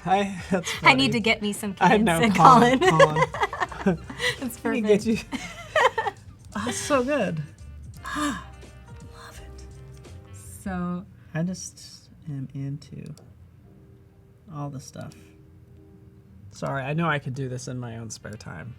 that's funny. I need to get me some kids. I know, and Colin. That's perfect. Get you. Oh, that's so good. Love it. So I just am into all the stuff. Sorry, I know I could do this in my own spare time.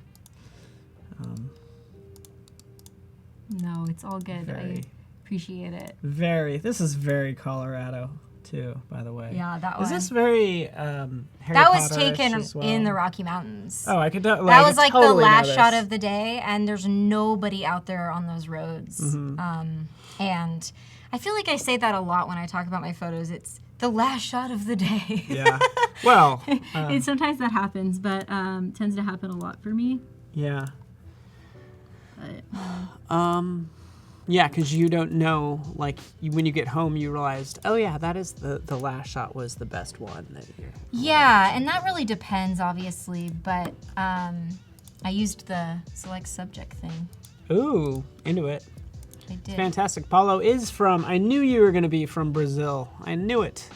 No, it's all good. I Very. appreciate it. This is very Colorado too, by the way. Yeah, that one. Is this very Harry That was Potter-ish taken as well? in the Rocky Mountains. Oh, I could tell. That was like totally the last noticed. shot of the day, and there's nobody out there on those roads. And I feel like I say that a lot when I talk about my photos. It's the last shot of the day. Yeah. Well. And sometimes that happens, but tends to happen a lot for me. Yeah. But, Yeah, because you don't know, like, when you get home, you realized, oh yeah, that is the last shot was the best one. yeah, and that really depends, obviously, but I used the select subject thing. Ooh, into it. I did. Fantastic. Paulo is from, I knew you were going to be from Brazil. I knew it.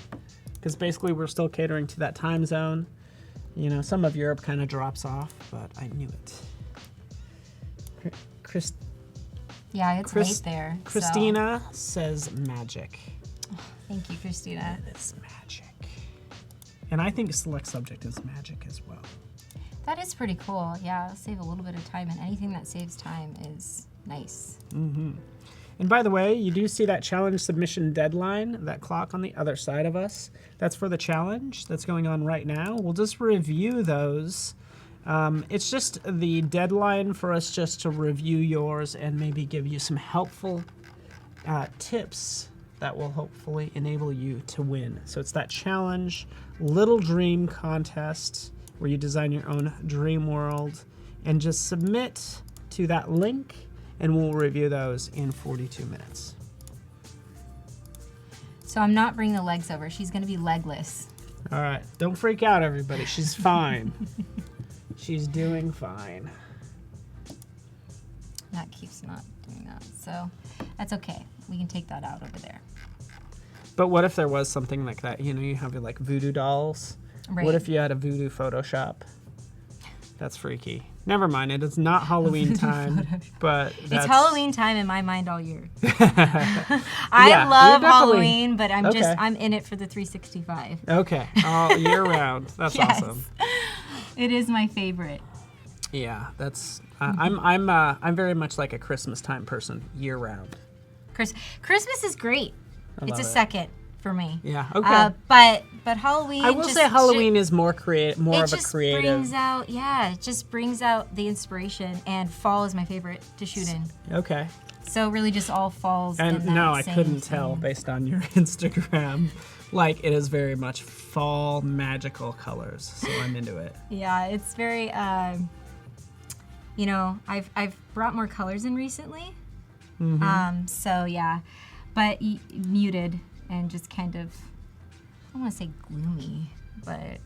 Because basically we're still catering to that time zone. You know, some of Europe kind of drops off, but I knew it. Yeah, it's late there. Christina says magic. So. Thank you, Christina. It's magic. And I think select subject is magic as well. That is pretty cool. Yeah, save a little bit of time, and anything that saves time is nice. Mm-hmm. And by the way, you do see that challenge submission deadline, that clock on the other side of us. That's for the challenge that's going on right now. We'll just review those. It's just the deadline for us just to review yours and maybe give you some helpful tips that will hopefully enable you to win. So it's that challenge, Little Dream Contest, where you design your own dream world, and just submit to that link, and we'll review those in 42 minutes. So I'm not bringing the legs over. She's going to be legless. All right, don't freak out, everybody. She's fine. She's doing fine. That keeps not doing that. So that's okay. We can take that out over there. But what if there was something like that? You know, you have like voodoo dolls. Right. What if you had a voodoo Photoshop? That's freaky. Never mind, it is not Halloween time, but that's... It's Halloween time in my mind all year. Yeah, I love you're definitely- Halloween, but I'm Okay. I'm in it for the 365. Okay, all year round. That's Yes. awesome. It is my favorite. Yeah, that's... I'm very much like a Christmas time person, year round. Christmas is great. It's love a it. second for me. Yeah, okay. But Halloween. I will say Halloween is more creative, more of a creative. It just brings out the inspiration, and fall is my favorite to shoot in. Okay. So it really just all falls in And that no, I same couldn't thing. tell based on your Instagram. Like, it is very much fall magical colors, so I'm into it. Yeah, it's very. I've brought more colors in recently. Mm-hmm. So yeah, but muted and just kind of. I don't want to say gloomy, but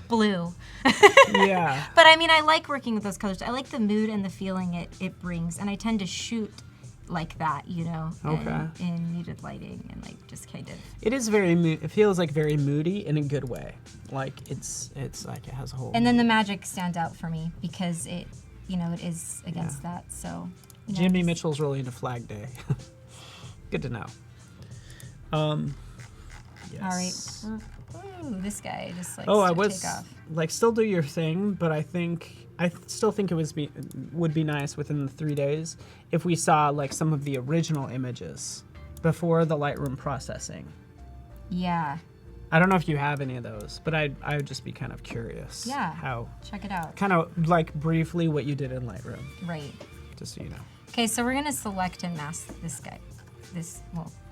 blue. Yeah. But I mean, I like working with those colors. I like the mood and the feeling it brings, and I tend to shoot like that, you know, Okay. in muted lighting and like just kind of. It is very it feels like very moody in a good way. Like it's like it has a whole. And then the magic stands out for me because it is against that. So. Jimmy Mitchell's really into Flag Day. Good to know. Yes. All right. Ooh, this guy just likes I to was take off. like, still do your thing, but I still think it would be nice within the 3 days if we saw like some of the original images before the Lightroom processing. Yeah. I don't know if you have any of those, but I would just be kind of curious. Yeah. How Check it out. kind of like briefly what you did in Lightroom, Right. just so you know. Okay, so we're gonna select and mask this guy,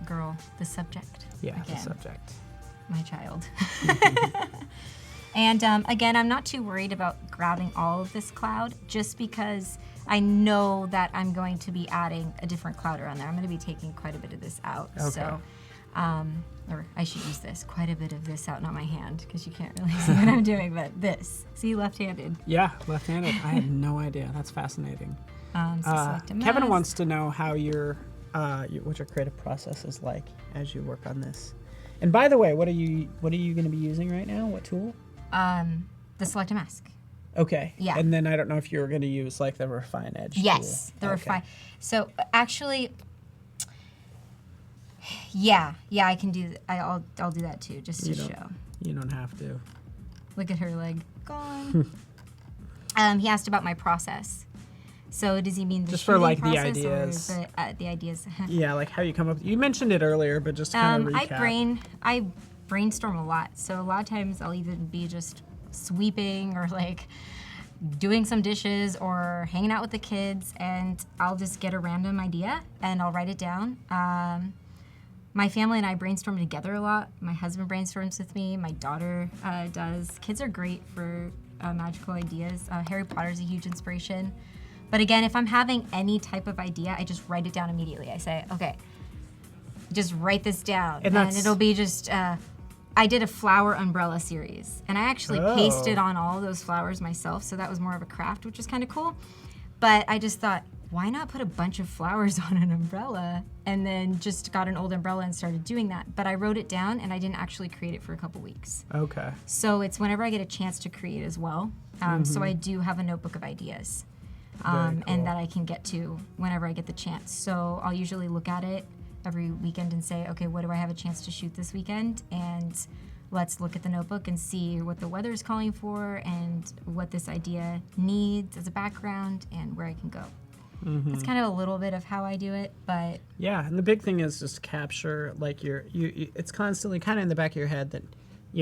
girl, the subject. Yeah, again, the subject. my child. And again, I'm not too worried about grabbing all of this cloud, just because I know that I'm going to be adding a different cloud around there. I'm going to be taking quite a bit of this out. Okay. So, or I should use this, quite a bit of this out, not my hand, because you can't really see what I'm doing, but this. See, left-handed. Yeah, left-handed. I had no idea. That's fascinating. So select a Kevin mask. wants to know how what your creative process is like as you work on this. And by the way, what are you going to be using right now? What tool? The select a mask. Okay. Yeah. And then I don't know if you were going to use like the refine edge Yes, tool. the refine. So actually, yeah, I can do. I'll do that too, just to show. You don't have to. Look at her leg gone. He asked about my process. So does he mean the just for shooting like the process ideas? or the ideas? Yeah, like how you come up. You mentioned it earlier, but just kind of recap. I brainstorm a lot. So a lot of times I'll even be just sweeping or like doing some dishes or hanging out with the kids, and I'll just get a random idea and I'll write it down. My family and I brainstorm together a lot. My husband brainstorms with me. My daughter does. Kids are great for magical ideas. Harry Potter is a huge inspiration. But again, if I'm having any type of idea, I just write it down immediately. I say, okay, just write this down. And it'll be just, I did a flower umbrella series. And I actually pasted on all of those flowers myself. So that was more of a craft, which is kind of cool. But I just thought, why not put a bunch of flowers on an umbrella? And then just got an old umbrella and started doing that. But I wrote it down and I didn't actually create it for a couple weeks. Okay. So it's whenever I get a chance to create as well. So I do have a notebook of ideas. Cool. And that I can get to whenever I get the chance. So I'll usually look at it every weekend and say, okay, what do I have a chance to shoot this weekend? And let's look at the notebook and see what the weather is calling for and what this idea needs as a background and where I can go. That's kind of a little bit of how I do it, but yeah, and the big thing is just capture like you it's constantly kind of in the back of your head that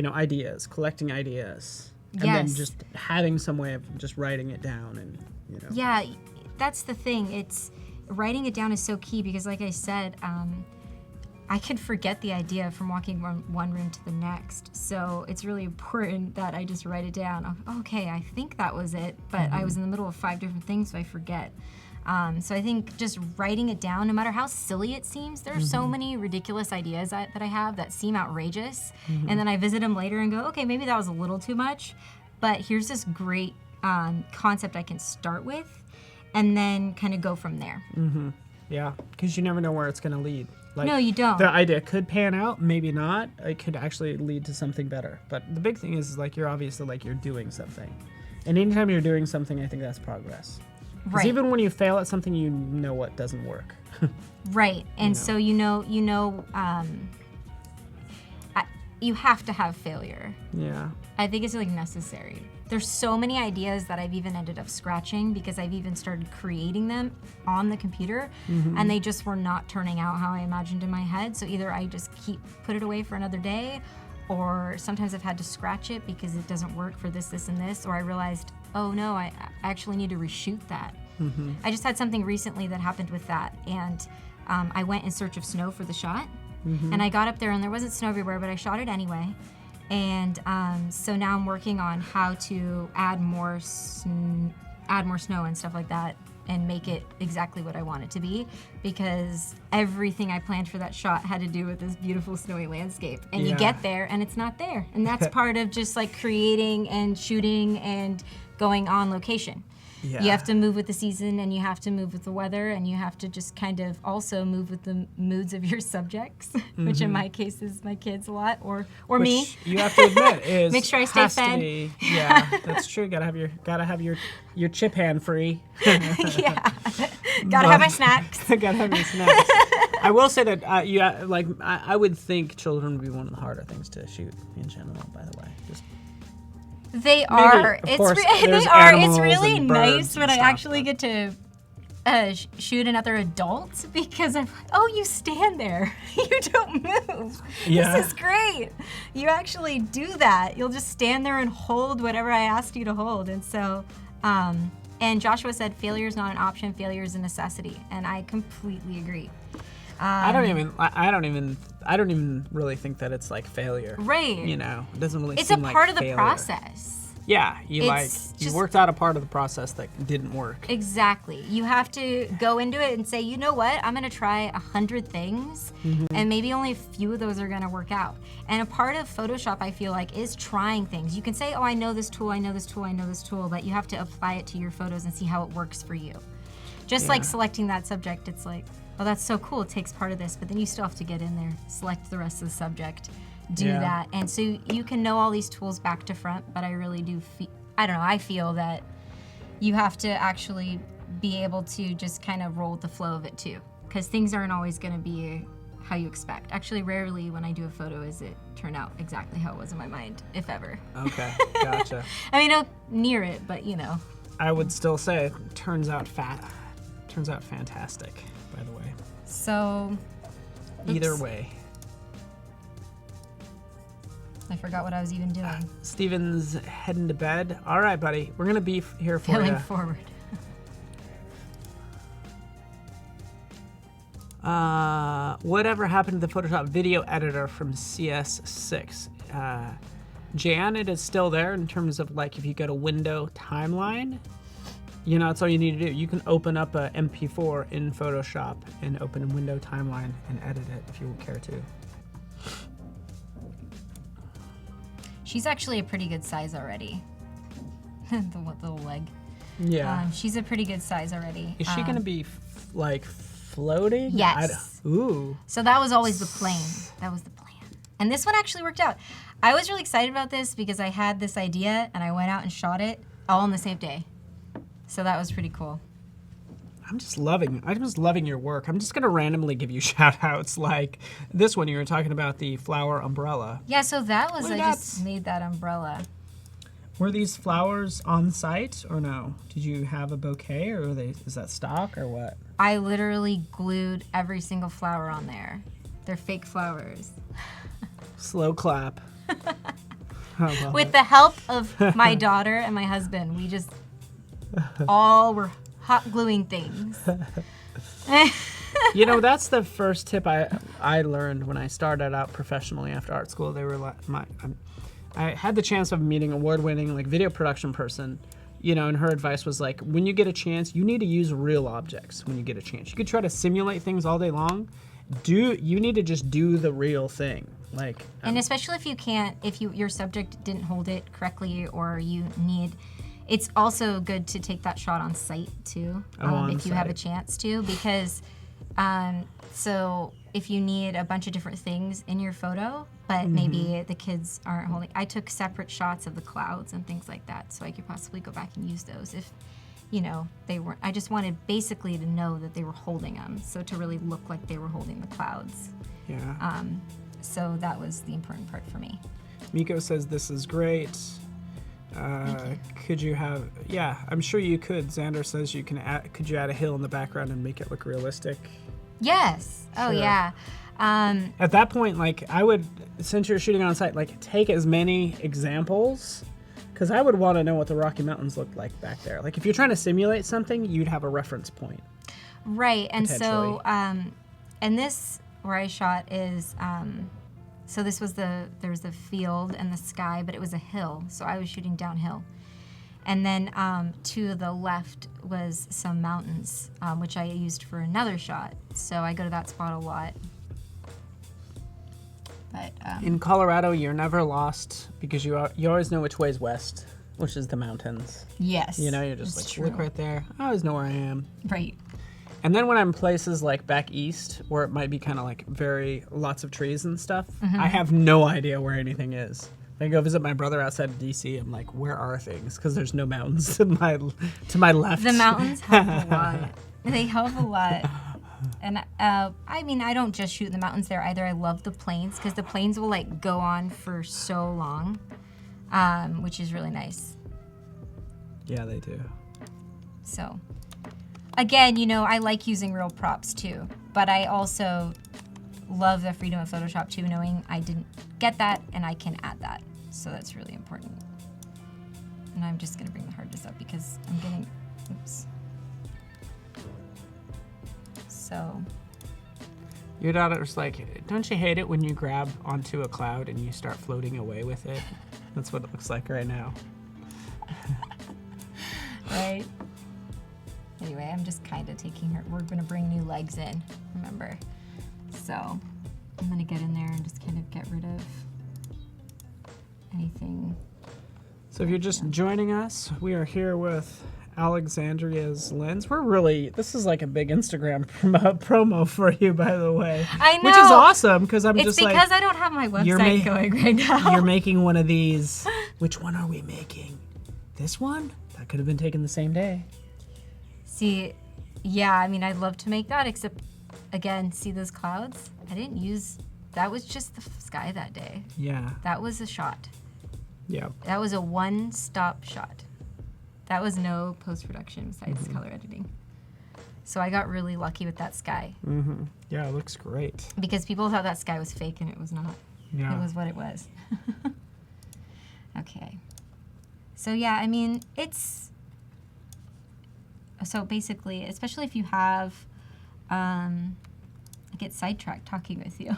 ideas, collecting ideas, and then just having some way of just writing it down and Yeah, that's the thing. It's writing it down is so key because, like I said, I could forget the idea from walking from one room to the next. So it's really important that I just write it down. Okay, I think that was it, but I was in the middle of 5 different things, so I forget. So I think just writing it down, no matter how silly it seems, there are so many ridiculous ideas that I have that seem outrageous. And then I visit them later and go, okay, maybe that was a little too much, but here's this great concept I can start with and then kind of go from there. Yeah, because you never know where it's going to lead. Like, no, you don't. The idea could pan out, maybe not. It could actually lead to something better. But the big thing is like you're obviously like you're doing something. And anytime you're doing something, I think that's progress. Because even when you fail at something, you know what doesn't work. Right. And so you have to have failure. Yeah. I think it's like necessary. There's so many ideas that I've even ended up scratching because I've even started creating them on the computer and they just were not turning out how I imagined in my head. So either I just put it away for another day, or sometimes I've had to scratch it because it doesn't work for this, this, and this, or I realized, oh no, I actually need to reshoot that. I just had something recently that happened with that, and I went in search of snow for the shot, and I got up there and there wasn't snow everywhere, but I shot it anyway. And so now I'm working on how to add more snow and stuff like that and make it exactly what I want it to be, because everything I planned for that shot had to do with this beautiful snowy landscape. And you get there and it's not there. And that's part of just like creating and shooting and going on location. Yeah. You have to move with the season and you have to move with the weather and you have to just kind of also move with the moods of your subjects, which in my case is my kids a lot, or Which me. You have to admit is Make sure I stay fed. Yeah, that's true. Gotta have your chip hand free. Yeah, gotta have my snacks. Gotta have your snacks. I will say that I would think children would be one of the harder things to shoot in general. By the way, just. They are. Maybe, of course, They are. It's really and nice when I stuff, actually get to shoot another adult because I'm like, oh, you stand there. You don't move. Yeah. This is great. You actually do that. You'll just stand there and hold whatever I asked you to hold. And so, and Joshua said, failure is not an option. Failure is a necessity. And I completely agree. I don't even really think that it's like failure. Right. It doesn't really It's seem a like part of the failure. process. Yeah, you just- worked out a part of the process that didn't work. Exactly. You have to go into it and say, you know what, I'm gonna try 100 things and maybe only a few of those are gonna work out. And a part of Photoshop, I feel like, is trying things. You can say, oh, I know this tool, I know this tool, I know this tool, but you have to apply it to your photos and see how it works for you. Just like selecting that subject, it's like, oh, that's so cool, it takes part of this, but then you still have to get in there, select the rest of the subject, do that. And so you can know all these tools back to front, but I really do I feel that you have to actually be able to just kind of roll with the flow of it too, because things aren't always going to be how you expect. Actually, rarely when I do a photo is it turn out exactly how it was in my mind, if ever. Okay, gotcha. I mean, near it, but I would still say it turns out fantastic, by the way. So, Either oops. way. I forgot what I was even doing. Steven's heading to bed. All right, buddy. We're going to be here for Going you. forward. Whatever happened to the Photoshop video editor from CS6? Jan, it is still there in terms of like if you go to window timeline, you know, that's all you need to do. You can open up a MP4 in Photoshop and open a window timeline and edit it if you care to. She's actually a pretty good size already. The little leg. Yeah. She's a pretty good size already. Is she going to be like floating? Yes. Ooh. So that was always the plan. That was the plan. And this one actually worked out. I was really excited about this because I had this idea and I went out and shot it all on the same day. So that was pretty cool. I'm just loving your work. I'm just going to randomly give you shout outs like this one you were talking about, the flower umbrella. Yeah, so that was, Look I at just that. made that umbrella. Were these flowers on site or no? Did you have a bouquet or is that stock or what? I literally glued every single flower on there. They're fake flowers. Slow clap. With the help of my daughter and my husband, we just all were hot gluing things. You know, that's the first tip I learned when I started out professionally after art school. They were like, I had the chance of meeting award-winning like video production person, you know, and her advice was like, when you get a chance, you need to use real objects when you get a chance. You could try to simulate things all day long. You need to just do the real thing. Like, and especially if you can't, if your subject didn't hold it correctly or you need, it's also good to take that shot on site too, if you have a chance to, because so if you need a bunch of different things in your photo, but maybe the kids aren't holding, I took separate shots of the clouds and things like that, so I could possibly go back and use those if, you know, they weren't. I just wanted basically to know that they were holding them, so to really look like they were holding the clouds. Yeah. So that was the important part for me. Miko says this is great. Could you have? Yeah, I'm sure you could. Xander says you can. Could you add a hill in the background and make it look realistic? Yes. Oh Sure. yeah. At that point, like I would, since you're shooting on site, like take as many examples, because I would want to know what the Rocky Mountains looked like back there. Like if you're trying to simulate something, you'd have a reference point. Right, and so, and this where I shot is, so this was there was the field and the sky, but it was a hill, so I was shooting downhill. And then to the left was some mountains, which I used for another shot. So I go to that spot a lot. But in Colorado, you're never lost because you always know which way is west, which is the mountains. yes, You know, you're just that's like, look right there. I always know where I am. Right. And then when I'm in places like back east, where it might be kind of like lots of trees and stuff, I have no idea where anything is. I go visit my brother outside of DC. I'm like, where are things? Because there's no mountains to my left. The mountains help a lot. They help a lot. And I mean, I don't just shoot in the mountains there either. I love the plains because the plains will like go on for so long, which is really nice. Yeah, they do. So, again, you know, I like using real props too, but I also love the freedom of Photoshop too, knowing I didn't get that and I can add that. So that's really important. And I'm just gonna bring the hardness up because I'm getting, oops. So. Your daughter's like, don't you hate it when you grab onto a cloud and you start floating away with it? That's what it looks like right now. Right. Anyway, I'm just kind of taking her. We're going to bring new legs in, remember. So I'm going to get in there and just kind of get rid of anything. So if you're just joining us, we are here with Alexandria's lens. This is like a big Instagram promo for you, by the way. I know. Which is awesome because It's just because like, I don't have my website going right now. you're making one of these. Which one are we making? This one? That could have been taken the same day. See, yeah, I mean, I'd love to make that, except, again, see those clouds? That was just the sky that day. Yeah. That was a shot. Yeah. That was a one-stop shot. That was no post-production besides color editing. So I got really lucky with that sky. Mm-hmm. Yeah, it looks great. Because people thought that sky was fake and it was not. Yeah. It was what it was. Okay. So yeah, I mean, it's... So basically, especially if you have... I get sidetracked talking with you.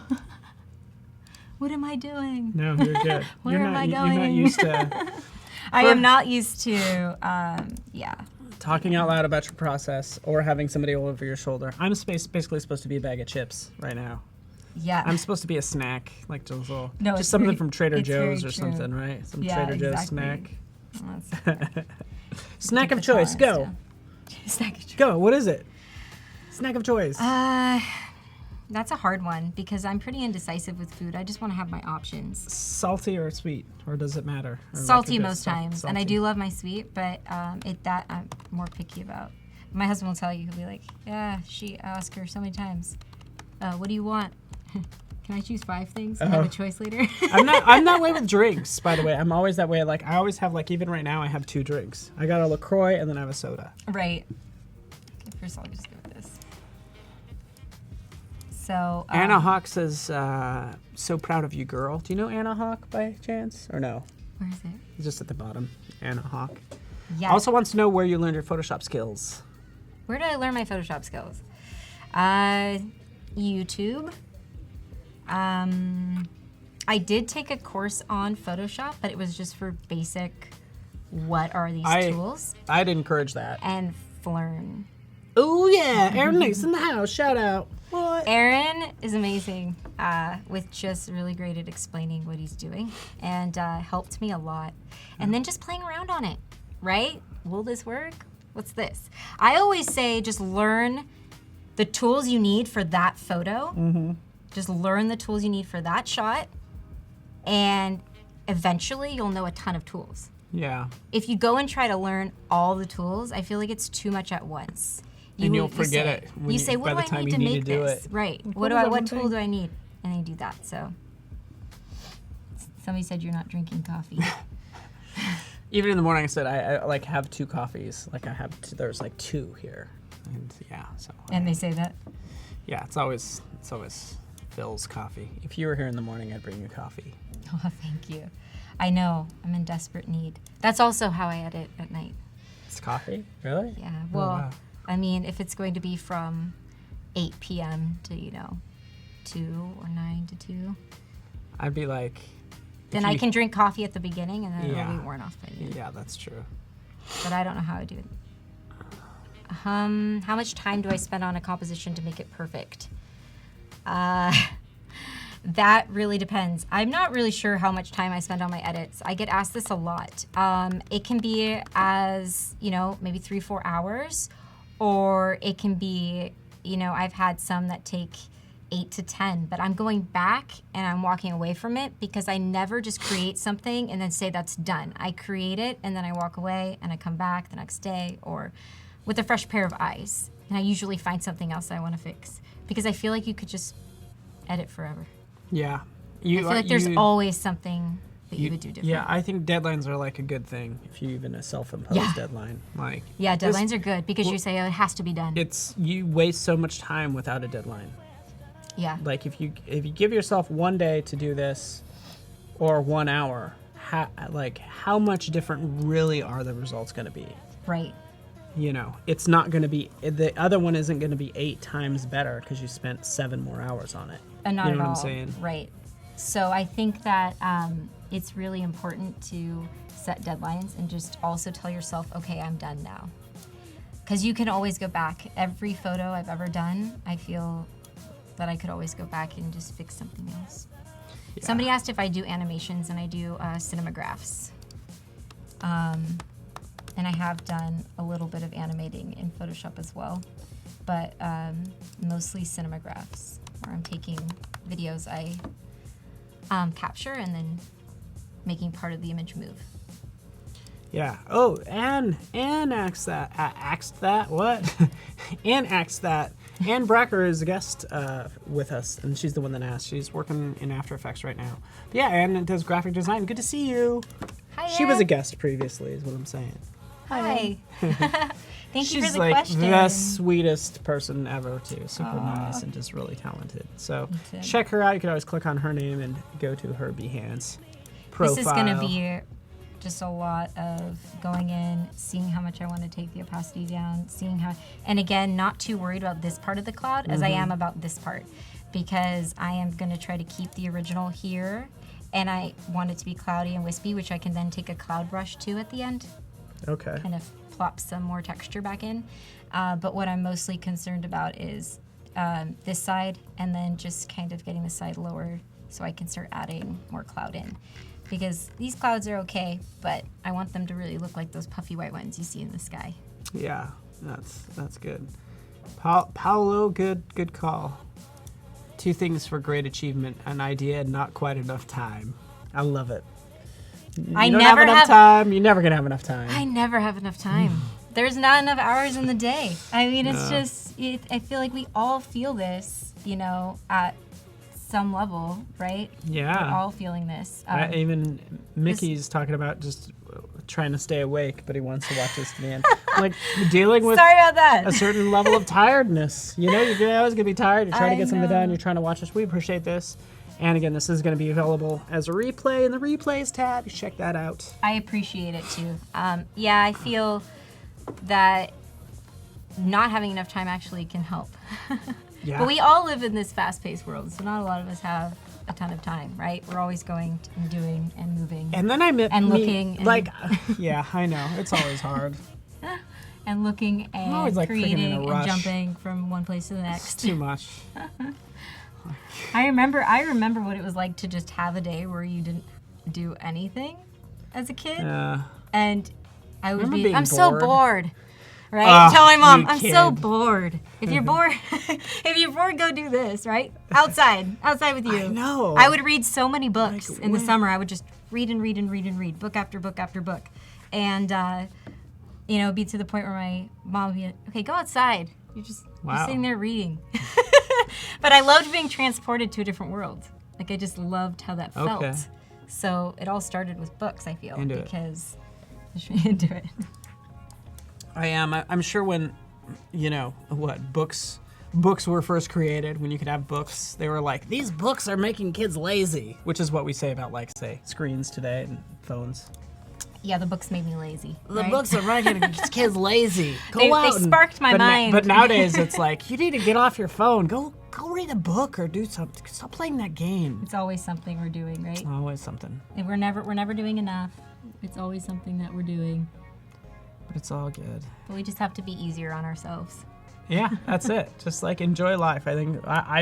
What am I doing? No, you're good. Where am I going? You're not used to... I am not used to, yeah. Talking out loud about your process or having somebody over your shoulder. I'm basically supposed to be a bag of chips right now. Yeah. I'm supposed to be a snack, like just a little, No, just it's something very- from Trader it's very Joe's or true. something, right? Some Yeah, Trader Joe's exactly. snack. That's- Snack of the choice, go. tolerance down. Snack of choice. Go, what is it? Snack of choice. That's a hard one because I'm pretty indecisive with food. I just want to have my options. Salty or sweet, or does it matter? Or like Salty a good most times, and I salty? do love my sweet, but that I'm more picky about. My husband will tell you, he'll be like, yeah, I ask her so many times, what do you want? Can I choose 5 things and have a choice later? I'm that way with drinks, by the way. I'm always that way. Like I always have, like even right now I have 2 drinks. I got a LaCroix and then I have a soda. Right. Okay, first I'll just go with this. So Anna Hawk says, so proud of you, girl. Do you know Anna Hawk by chance? Or no? where is it? It's just at the bottom. Anna Hawk. Yeah. Also wants to know where you learned your Photoshop skills. Where did I learn my Photoshop skills? YouTube. I did take a course on Photoshop, but it was just for basic, what are these tools? I'd encourage that. And learn. Oh yeah, Aaron Nate's in the house. Shout out. What? Aaron is amazing with just really great at explaining what he's doing and helped me a lot. And then just playing around on it, right? Will this work? What's this? I always say just learn the tools you need for that photo. Mm-hmm. Just learn the tools you need for that shot, and eventually you'll know a ton of tools. Yeah. If you go and try to learn all the tools, I feel like it's too much at once. And you'll forget it when You say, by what the do I time need you to need make to do this? it. Right. What is that What one tool thing? do I need? And you do that. So somebody said you're not drinking coffee. Even in the morning, I said I like have 2 coffees. Like I have, there's like 2 here, and yeah. So. And they say that. Yeah, it's always Phil's coffee. If you were here in the morning, I'd bring you coffee. Oh, thank you. I know. I'm in desperate need. That's also how I edit at night. It's coffee, really? Yeah. Oh, Well, wow. I mean, if it's going to be from 8 p.m. to 2 or 9 to 2. I'd be like. Then I can drink coffee at the beginning, and then Yeah. it'll be worn off by the end. Yeah, that's true. But I don't know how I do it. How much time do I spend on a composition to make it perfect? That really depends. I'm not really sure how much time I spend on my edits. I get asked this a lot. It can be as, maybe 3-4 hours, or it can be, I've had some that take 8 to 10, but I'm going back and I'm walking away from it because I never just create something and then say that's done. I create it and then I walk away and I come back the next day or with a fresh pair of eyes. And I usually find something else I want to fix because I feel like you could just edit forever. Yeah. I feel like there's always something that you would do different. Yeah, I think deadlines are like a good thing if you even a self-imposed deadline. Like Yeah, deadlines are good because you say, oh, it has to be done. You waste so much time without a deadline. Yeah. Like if you give yourself 1 day to do this, or 1 hour, how much different really are the results going to be? Right. It's not going to be, the other one isn't going to be 8 times better because you spent 7 more hours on it. And not you know at what all. I'm saying? Right. So I think that it's really important to set deadlines and just also tell yourself, okay, I'm done now. Because you can always go back. Every photo I've ever done, I feel that I could always go back and just fix something else. Yeah. Somebody asked if I do animations, and I do cinemagraphs. And I have done a little bit of animating in Photoshop as well, but mostly cinemagraphs, where I'm taking videos I capture and then making part of the image move. Yeah. Oh, Anne asked that. What? Anne asked that. Anne Bracker is a guest with us, and she's the one that asked. She's working in After Effects right now. But yeah, Anne does graphic design. Good to see you. Hi, She was a Ann. guest previously, is what I'm saying. Hi. Thank you for She's the like question. the sweetest person ever, too. Super nice and just really talented. So check her out. You can always click on her name and go to her Behance profile. This is going to be just a lot of going in, seeing how much I want to take the opacity down, seeing how, and again, not too worried about this part of the cloud as I am about this part, because I am going to try to keep the original here, and I want it to be cloudy and wispy, which I can then take a cloud brush to at the end. Okay. Kind of plop some more texture back in. But what I'm mostly concerned about is this side, and then just kind of getting the side lower so I can start adding more cloud in. Because these clouds are okay, but I want them to really look like those puffy white ones you see in the sky. Yeah, that's good. Paolo, good call. 2 things for great achievement: an idea and not quite enough time. I love it. I You don't never have enough time. You're never gonna have enough time. I never have enough time. There's not enough hours in the day. I mean, it's just, I feel like we all feel this, at some level, right? Yeah. We're all feeling this. Even Mickey's talking about just trying to stay awake, but he wants to watch this to the end. Like dealing with Sorry about that. a certain level of tiredness. You're always gonna be tired. You're trying to get something done. You're trying to watch us. We appreciate this. And again, this is going to be available as a replay in the replays tab. Check that out. I appreciate it too. I feel that not having enough time actually can help. Yeah. But we all live in this fast-paced world, so not a lot of us have a ton of time, right? We're always going and doing and moving. And then I met looking. Yeah, I know. It's always hard. And looking and always, like, freaking in a creating and rush. jumping from one place to the It's next. too much. I remember what it was like to just have a day where you didn't do anything as a kid. And I would Remember be, being I'm so bored? bored. Right? Tell my mom, you I'm so kid. bored. If you're bored, go do this, right? Outside with you. I know. I would read so many books Like, in the when? summer. I would just read and read and read and read, book after book after book. And, it'd be to the point where my mom would be like, okay, go outside. You're just sitting there reading. But I loved being transported to a different world. Like, I just loved how that felt. Okay. So it all started with books, I feel. Into it. Because into it. I am. I'm sure when, books were first created, when you could have books, they were like, these books are making kids lazy, which is what we say about, say, screens today and phones. Yeah, the books made me lazy. The right? books are making kids lazy. They sparked my mind. But nowadays, it's like, you need to get off your phone. Go read a book or do something. Stop playing that game. It's always something we're doing, right? Always something. And we're never doing enough. It's always something that we're doing. But it's all good. But we just have to be easier on ourselves. Yeah, that's it. Just enjoy life. I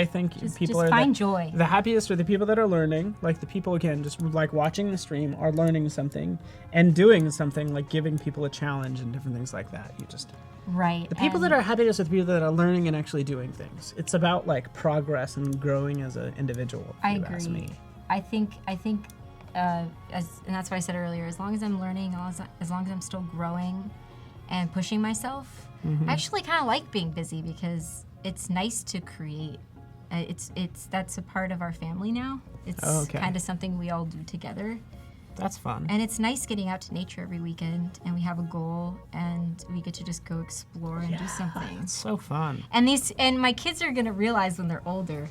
think people just are find joy. The happiest are the people that are learning. Like the people, again, just watching the stream are learning something and doing something, like giving people a challenge and different things like that. Right. The people that are happiest are the people that are learning and actually doing things. It's about progress and growing as an individual. I if you agree. ask me. I think and that's what I said earlier, as long as I'm learning, as long as I'm still growing and pushing myself, I actually kind of like being busy because it's nice to create. That's a part of our family now. It's kind of something we all do together. That's fun. And it's nice getting out to nature every weekend, and we have a goal, and we get to just go explore and do something. It's so fun. And my kids are gonna realize when they're older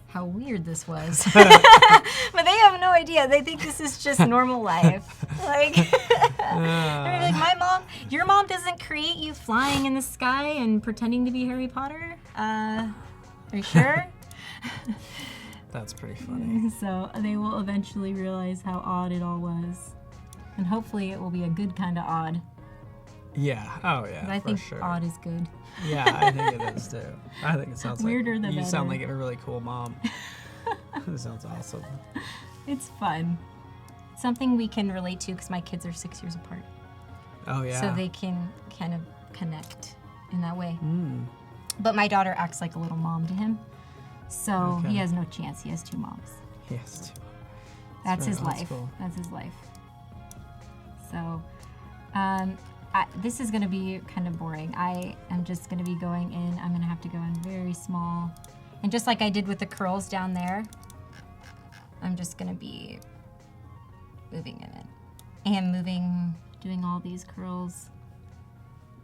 how weird this was. But they have no idea. They think this is just normal life. They're like, your mom doesn't create you flying in the sky and pretending to be Harry Potter? Are you sure? That's pretty funny. So they will eventually realize how odd it all was. And hopefully it will be a good kind of odd. Yeah. Oh, yeah. I think sure. odd is good. Yeah, I think it is too. I think it sounds Weirder like the you better. sound like a really cool mom. That sounds awesome. It's fun. Something we can relate to because my kids are 6 years apart. Oh yeah. So they can kind of connect in that way. But my daughter acts like a little mom to him. So he has no chance. He has 2 moms. Yes. That's his very old life. school. That's his life. So, this is going to be kind of boring. I am just going to be going in. I'm going to have to go in very small. And just like I did with the curls down there, I'm just going to be moving in it. And doing all these curls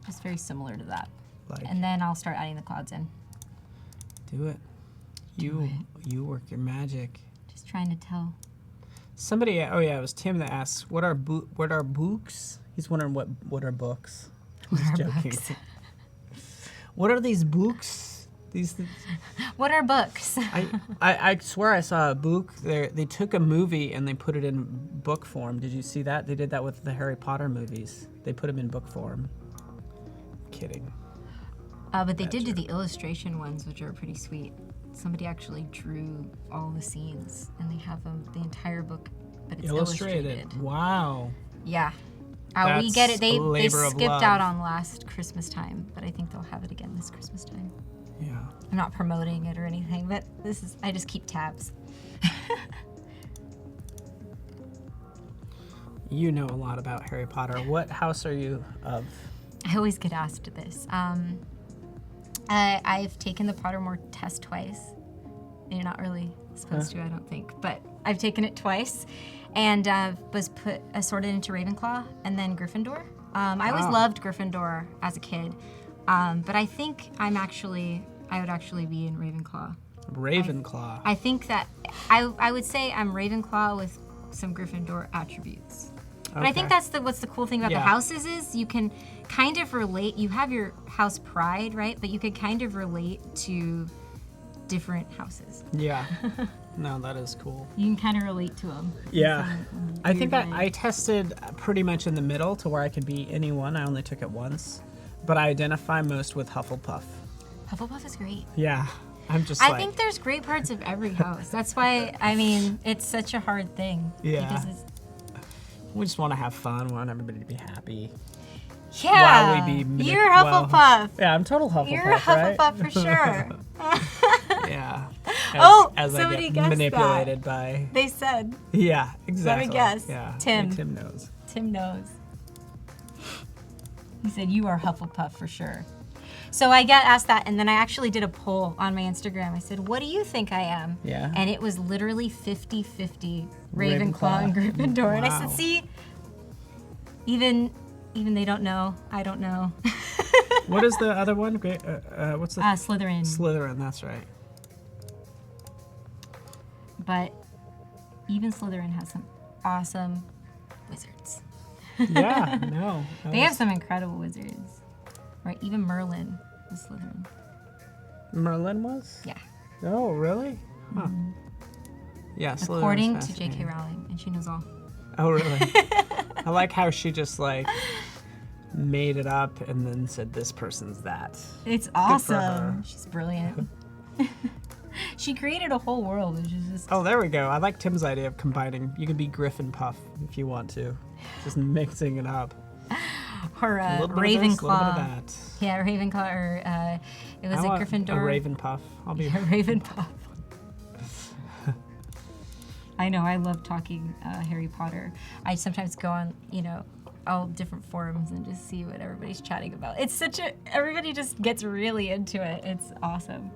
Just very similar to that. Like, And then I'll start adding the clouds in. do it. You work your magic. Just trying to tell. Somebody, oh yeah, it was Tim that asks, what are books? He's wondering what are books. What He's are joking. books? What are these books? What are books? I swear I saw a book. They took a movie and they put it in book form. Did you see that? They did that with the Harry Potter movies. They put them in book form. Kidding. But they did do the illustration ones, which are pretty sweet. Somebody actually drew all the scenes, and they have them the entire book, but it's illustrated. Wow. Yeah. We That's get it. They labor of skipped love. out on last Christmas time, but I think they'll have it again this Christmas time. Yeah. I'm not promoting it or anything, but I just keep tabs. You know a lot about Harry Potter. What house are you of? I always get asked this. I've taken the Pottermore test twice. You're not really supposed to, I don't think, but I've taken it twice, and was sorted into Ravenclaw and then Gryffindor. I always loved Gryffindor as a kid, but I think I would actually be in Ravenclaw. Ravenclaw. I think that I would say I'm Ravenclaw with some Gryffindor attributes. But I think that's what's the cool thing about the houses is you can kind of relate. You have your house pride, right? But you could kind of relate to different houses. Yeah. No, that is cool. You can kind of relate to them. Yeah. I think I tested pretty much in the middle to where I could be anyone. I only took it once. But I identify most with Hufflepuff. Hufflepuff is great. Yeah. I think there's great parts of every house. That's why, it's such a hard thing. Yeah. Because we just want to have fun. We want everybody to be happy. Yeah. While we be You're Hufflepuff. Yeah, I'm total Hufflepuff. You're a Hufflepuff right? for sure. Yeah. As somebody I get guessed manipulated that. by. They said. Yeah, exactly. Let me guess. Yeah. Tim. Tim knows. Tim knows. He said, you are Hufflepuff for sure. So I got asked that, and then I actually did a poll on my Instagram. I said, what do you think I am? Yeah. And it was literally 50-50 Ravenclaw and Gryffindor. Wow. And I said, see, even they don't know. I don't know. What is the other one? What's the? Slytherin. Slytherin, that's right. But even Slytherin has some awesome wizards. Yeah, no. They have some incredible wizards. Right, even Merlin was Slytherin. Merlin was? Yeah. Oh, really? Huh. Mm-hmm. Yeah, Slytherin's According to fascinating. J.K. Rowling, and she knows all. Oh, really? I like how she just made it up and then said this person's that. It's awesome. She's brilliant. She created a whole world, which is just... Oh, there we go. I like Tim's idea of combining. You can be Griffin Puff if you want to. Just mixing it up. Or a little bit Ravenclaw. of this, a little bit of that. Yeah, Ravenclaw, or it was a Gryffindor. A Raven Puff. I'll be a Raven Puff. I know, I love talking Harry Potter. I sometimes go on, all different forums and just see what everybody's chatting about. It's everybody just gets really into it. It's awesome.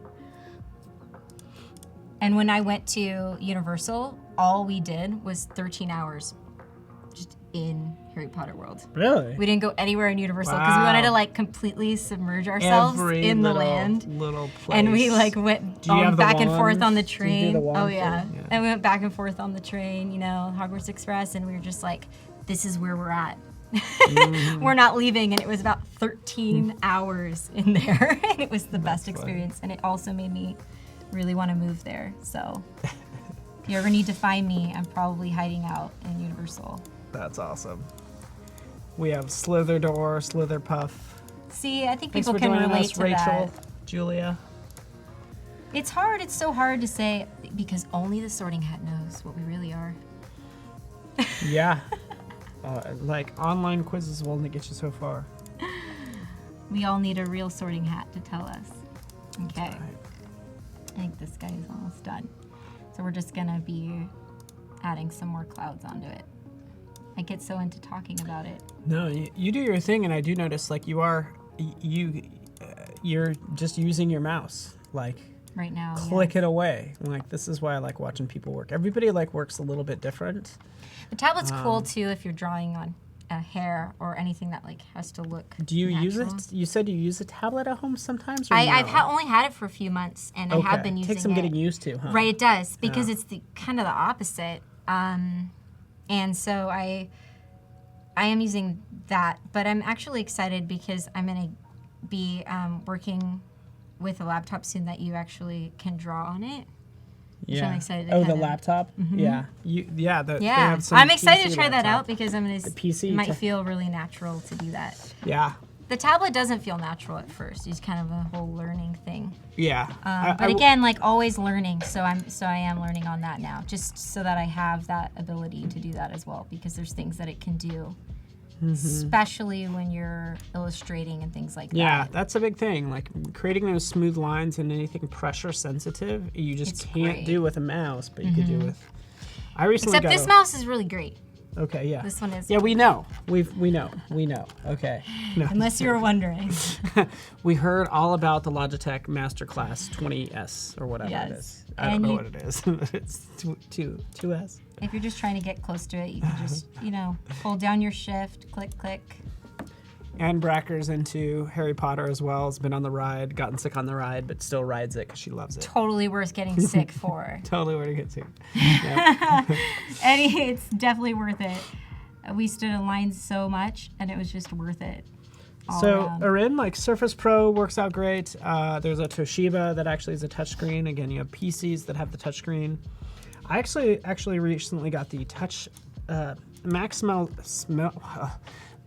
And when I went to Universal, all we did was 13 hours just in Harry Potter World. Really? We didn't go anywhere in Universal because we wanted to completely submerge ourselves in the land. Little place. And we went back and forth on the train. Do you do the wand Oh yeah. thing? Yeah. And we went back and forth on the train, Hogwarts Express, and we were just like, this is where we're at. Mm-hmm. We're not leaving, and it was about 13 hours in there. And it was the best experience, and it also made me really want to move there. So if you ever need to find me, I'm probably hiding out in Universal. That's awesome. We have Slitherdoor, Slitherpuff. See, I think Thanks people for can joining relate us, to Rachel, that. Julia. It's hard. It's so hard to say because only the Sorting Hat knows what we really are. Yeah. Online quizzes will only get you so far. We all need a real Sorting Hat to tell us. Okay. Right. I think this guy is almost done. So we're just gonna be adding some more clouds onto it. I get so into talking about it. No, you do your thing, and I do notice you're just using your mouse, right now. click it away. This is why I like watching people work. Everybody works a little bit different. The tablet's cool too if you're drawing on hair or anything that like has to look. Do you use natural. it? You said you use a tablet at home sometimes. Or I've no? only had it for a few months, and I have been using it. Takes some getting used to, huh? Right, it does, because it's the kind of the opposite. And so I am using that, but I'm actually excited because I'm going to be working with a laptop soon that you actually can draw on it. Yeah. I'm excited to the kinda- laptop? Yeah. They have some I'm excited PC to try that laptop. out because I'm going to. PC It might to- feel really natural to do that. Yeah. The tablet doesn't feel natural at first. It's kind of a whole learning thing. Yeah. But again, like always learning. So I am learning on that now, just so that I have that ability to do that as well, because there's things that it can do, especially when you're illustrating and things like Yeah, that. that's a big thing. Like creating those smooth lines and anything pressure sensitive, you just It's can't great. do with a mouse, but you could do with. I recently Except got this mouse is really great. Okay, yeah. This one is. Yeah, we know. We know. Okay. No. Unless you were wondering. We heard all about the Logitech Masterclass 20S or whatever it Yes. is. I don't And know you- what it is. It's 2S. If you're just trying to get close to it, you can just, hold down your shift, click, click. Anne Bracker's into Harry Potter as well. Has been on the ride, gotten sick on the ride, but still rides it because she loves it. Totally worth getting sick for. Totally where to get to. Yeah. It's definitely worth it. We stood in line so much, and it was just worth it. all So around. Arin, like Surface Pro works out great. There's a Toshiba that actually is a touchscreen. Again, you have PCs that have the touchscreen. I actually recently got the touch.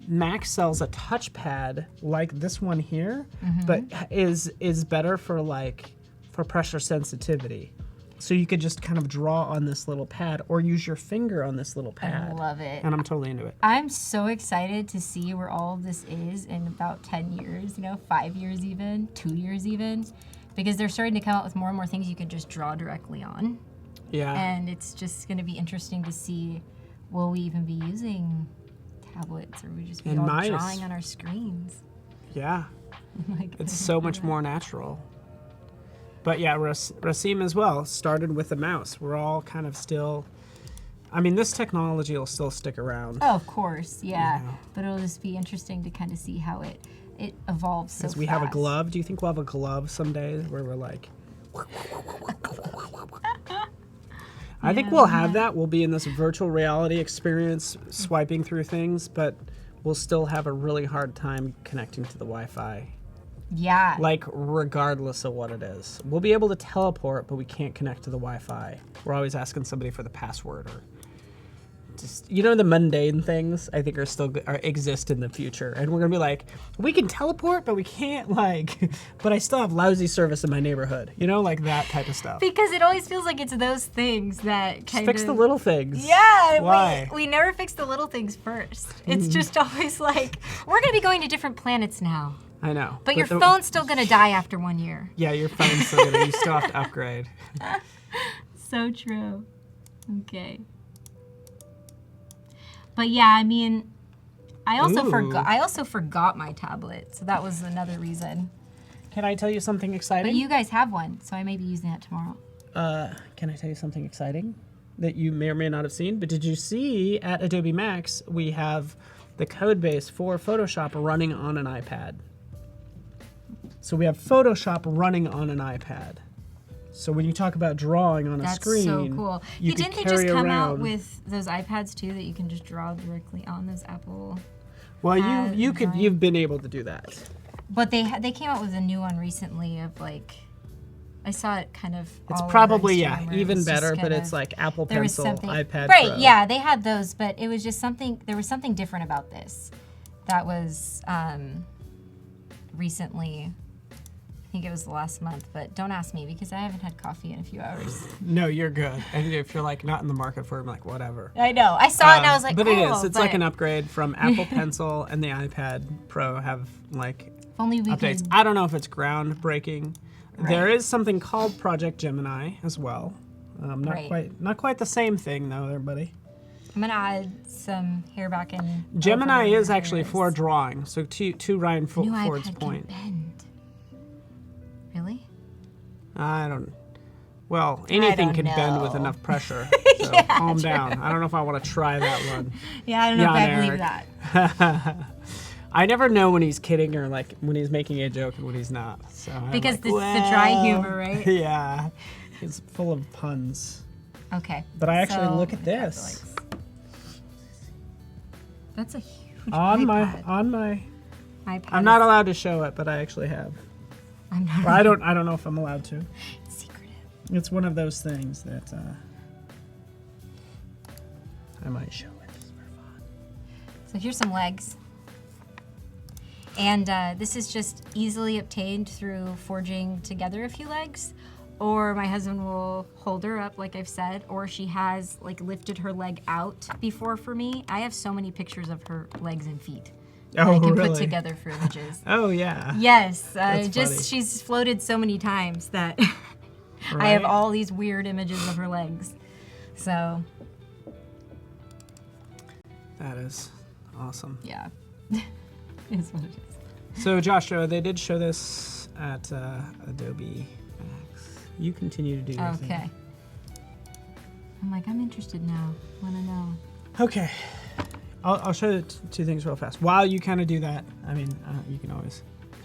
Mac sells a touchpad like this one here, but is better for pressure sensitivity. So you could just kind of draw on this little pad or use your finger on this little pad. I love it. And I'm totally into it. I'm so excited to see where all of this is in about 10 years, 5 years even, 2 years even, because they're starting to come out with more and more things you can just draw directly on. Yeah. And it's just going to be interesting to see, will we even be using tablets or will we just be And all mice. drawing on our screens? Yeah. Like, It's so much more natural. But yeah, Rasim as well started with a mouse. We're all kind of still. I mean, this technology will still stick around. Oh, of course, yeah. Yeah. But it'll just be interesting to kind of see how it evolves so Because we fast. have a glove. Do you think we'll have a glove someday where we're like. I think we'll have that. We'll be in this virtual reality experience swiping through things, but we'll still have a really hard time connecting to the Wi-Fi. Yeah. Like, regardless of what it is. We'll be able to teleport, but we can't connect to the Wi-Fi. We're always asking somebody for the password or just, the mundane things I think exist in the future. And we're going to be like, we can teleport, but we can't, but I still have lousy service in my neighborhood. Like that type of stuff. Because it always feels like it's those things that kind Fix of... the little things. Yeah, Why? we never fix the little things first. It's just always like, we're going to be going to different planets now. I know. But your phone's still going to die after 1 year. Yeah, your phone's still going to, you still have to upgrade. So true. Okay. But yeah, I mean, I also forgot my tablet, so that was another reason. Can I tell you something exciting? But you guys have one, so I may be using that tomorrow. Can I tell you something exciting that you may or may not have seen? But did you see at Adobe Max, we have the code base for Photoshop running on an iPad. So we have Photoshop running on an iPad. So when you talk about drawing on a That's screen, so cool. you Didn't could they just carry come out around- with those iPads too that you can just draw directly on those Apple? Well, pad you've been able to do that. But they came out with a new one recently of I saw it kind of. It's all over probably Instagram where it even was just better, but kind it's of- like Apple there was Pencil, something, iPad right? Pro. Yeah, they had those, but it was just something. There was something different about this that was recently. I think it was the last month, but don't ask me because I haven't had coffee in a few hours. No, you're good. And if you're not in the market for it, I'm like, whatever. I know. I saw it and I was like, but oh, it is. It's like but an upgrade from Apple Pencil, and the iPad Pro have if only we updates. could. I don't know if it's groundbreaking. Right. There is something called Project Gemini as well. Right. Not quite the same thing though, there, buddy. I'm gonna add some hair back in. Gemini over is actually areas. for drawing. So to Ryan New Ford's iPad point, can bend. Really? I don't. Well, anything don't can bend with know. enough pressure. So Yeah, calm true. down. I don't know if I want to try that one. Yeah, I don't know if I Jan believe Erik. that. I never know when he's kidding or like when he's making a joke and when he's not. So I'm Because like, it's the dry humor, right? Yeah, it's full of puns. Okay. But I actually so look at I've got this the, That's a huge on iPad. my. iPad I'm not is- allowed to show it, but I actually have. I'm not. Or I don't know if I'm allowed to. It's secretive. It's one of those things that I might show it just for fun. So here's some legs. And this is just easily obtained through forging together a few legs. Or my husband will hold her up, like I've said, or she has like lifted her leg out before for me. I have so many pictures of her legs and feet that I can put together for images. Oh yeah. Yes, That's just funny. she's floated so many times that I Right? have all these weird images of her legs. So That is awesome. yeah, is what it is. So Joshua, they did show this at Adobe Max. You continue to do your thing. Okay. I'm like, I'm interested now. Want to know? Okay. I'll show you two things real fast. While you kind of do that, I mean, you can always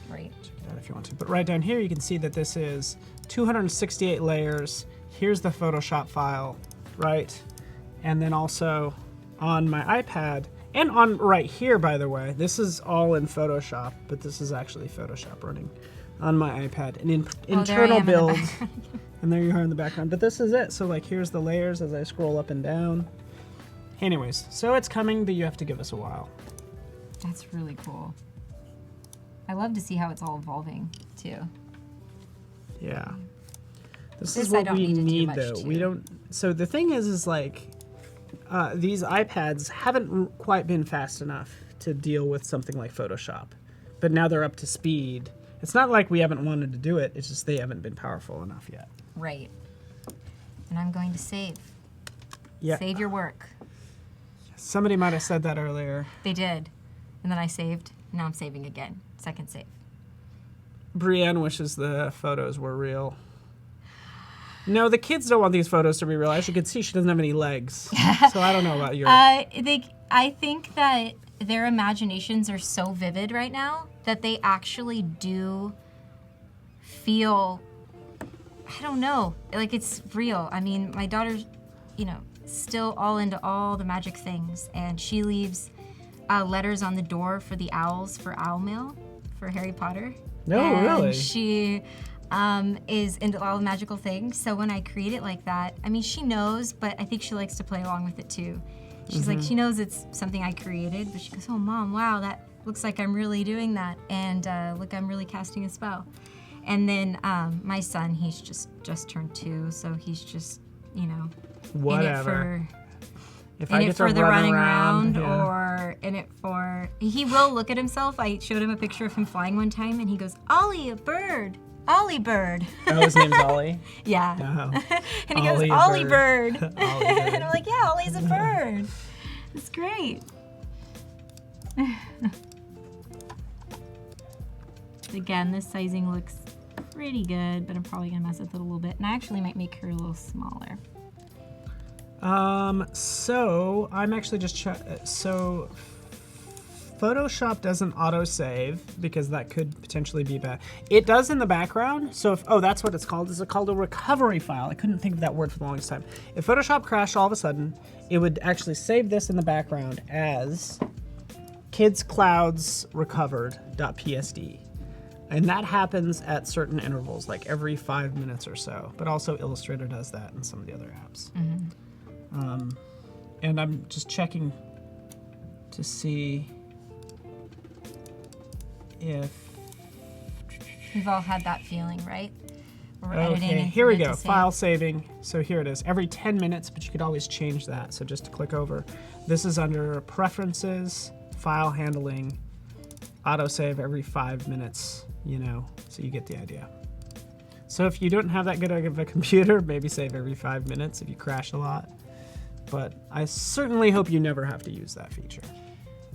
Right. check it out if you want to. But right down here, you can see that this is 268 layers. Here's the Photoshop file, right? And then also on my iPad, and on right here, by the way, this is all in Photoshop, but this is actually Photoshop running on my iPad. An internal build, and there you are in the background. But this is it. So like, here's the layers as I scroll up and down. Anyways, so it's coming, but you have to give us a while. That's really cool. I love to see how it's all evolving too. Yeah. This This is I what don't we need to do need, much though. to. We don't. So the thing is like, these iPads haven't quite been fast enough to deal with something like Photoshop, but now they're up to speed. It's not like we haven't wanted to do it. It's just they haven't been powerful enough yet. Right. And I'm going to save. Yeah. Save your work. Somebody might have said that earlier. They did. And then I saved. Now I'm saving again. Second save. Brienne wishes the photos were real. No, the kids don't want these photos to be real. As you can see, she doesn't have any legs. So I don't know about your... I think that their imaginations are so vivid right now that they actually do feel, I don't know, like it's real. I mean, my daughter's, still all into all the magic things, and she leaves letters on the door for the owls for owl mail for Harry Potter. No, And really? She is into all the magical things. So when I create it like that, I mean, she knows, but I think she likes to play along with it too. She's like, she knows it's something I created, but she goes, oh, Mom, wow, that looks like I'm really doing that. And look, I'm really casting a spell. And then my son, he's just turned 2, so he's just, Whatever. If in it for the run running around yeah. or in it for, he will look at himself. I showed him a picture of him flying one time, and he goes, Ollie, a bird. Ollie bird. Oh, his name's Ollie? Yeah. Oh. And he Ollie goes, Ollie bird. Ollie bird. And I'm like, yeah, Ollie's a bird. It's great. Again, this sizing looks pretty good, but I'm probably gonna mess with it a little bit. And I actually might make her a little smaller. So I'm actually just so Photoshop doesn't autosave because that could potentially be bad. It does in the background. So if, that's what it's called. It's called a recovery file. I couldn't think of that word for the longest time. If Photoshop crashed all of a sudden, it would actually save this in the background as kidscloudsrecovered.psd. And that happens at certain intervals, like every 5 minutes or so. But also Illustrator does that and some of the other apps. And I'm just checking to see if... We've all had that feeling, right? Where we're editing Okay, and here we forget go, to save. file saving. So here it is, every 10 minutes, but you could always change that. So just to click over. This is under Preferences, File Handling, Autosave every 5 minutes, so you get the idea. So if you don't have that good of a computer, maybe save every 5 minutes if you crash a lot. But I certainly hope you never have to use that feature.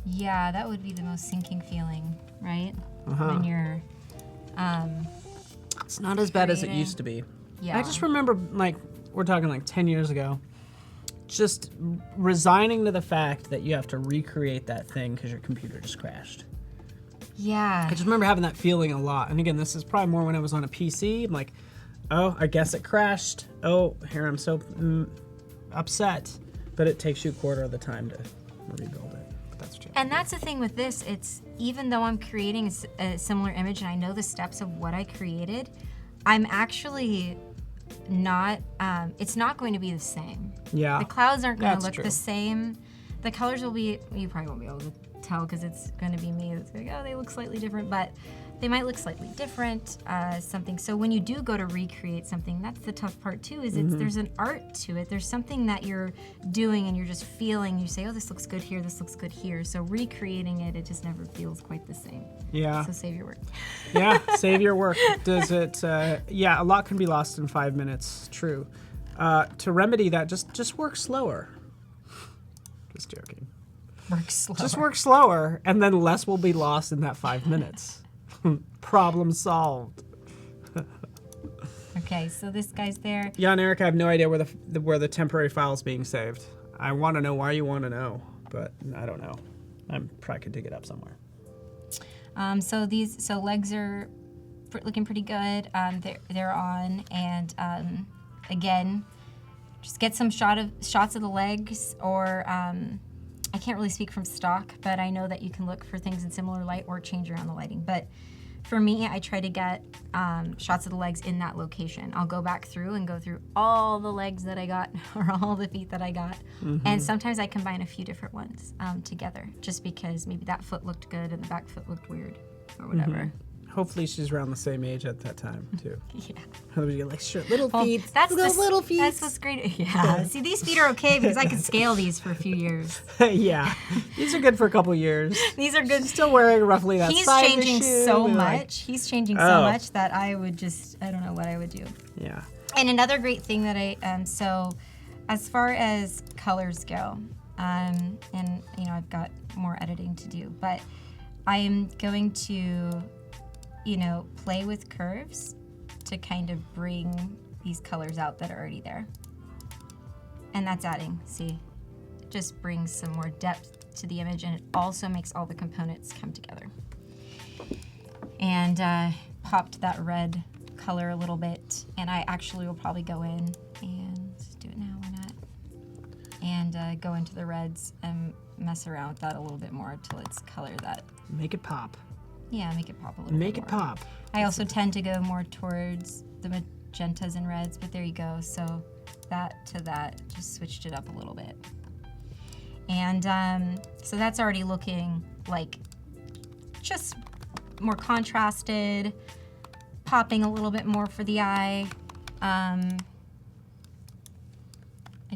Yeah, that would be the most sinking feeling, right? Uh-huh. When you're, It's not as bad as it creating. used to be. Yeah. I just remember, like, we're talking like 10 years ago, just resigning to the fact that you have to recreate that thing because your computer just crashed. Yeah. I just remember having that feeling a lot. And again, this is probably more when I was on a PC. I'm like, oh, I guess it crashed. Oh, here I'm so upset. But it takes you a quarter of the time to rebuild it. But that's true. And that's the thing with this. It's even though I'm creating a similar image and I know the steps of what I created, I'm actually not, it's not going to be the same. Yeah. The clouds aren't going to look true. the same. The colors will be, you probably won't be able to tell because it's going to be me. It's like, oh, they look slightly different, but they might look slightly different, something. So when you do go to recreate something, that's the tough part too, is there's an art to it. There's something that you're doing and you're just feeling, you say, oh, this looks good here, this looks good here. So recreating it, it just never feels quite the same. Yeah. So save your work. Yeah, save your work. Does it, yeah, a lot can be lost in 5 minutes, true. To remedy that, just work slower. Just joking. Work slower. Just work slower, and then less will be lost in that 5 minutes. Problem solved. Okay, so this guy's there. Yeah, and Eric, I have no idea where the temporary file is being saved. I want to know why you want to know, but I don't know. I probably could dig it up somewhere. So legs are looking pretty good. They're on, and again, just get some shots of the legs, or I can't really speak from stock, but I know that you can look for things in similar light or change around the lighting. But for me, I try to get shots of the legs in that location. I'll go back through and go through all the legs that I got or all the feet that I got. And sometimes I combine a few different ones together just because maybe that foot looked good and the back foot looked weird or whatever. Hopefully she's around the same age at that time, too. Yeah. Otherwise you're like, sure, little feet. Little feet. That's what's great. Yeah. See, these feet are okay because I can scale these for a few years. Yeah. These are good for a couple years. These are good. She's still wearing roughly that He's size changing shoe. so They're much. like- He's changing so much that I don't know what I would do. Yeah. And another great thing that so as far as colors go, and I've got more editing to do, but I am going to play with curves to kind of bring these colors out that are already there. And that's adding, see, it just brings some more depth to the image, and it also makes all the components come together. And popped that red color a little bit, and I actually will probably go in and do it now, why not? And go into the reds and mess around with that a little bit more until it's color that. Make it pop. Yeah, make it pop a little Make bit it more. pop. I also tend to go more towards the magentas and reds, but there you go. So that to that, just switched it up a little bit. And so that's already looking like just more contrasted, popping a little bit more for the eye. I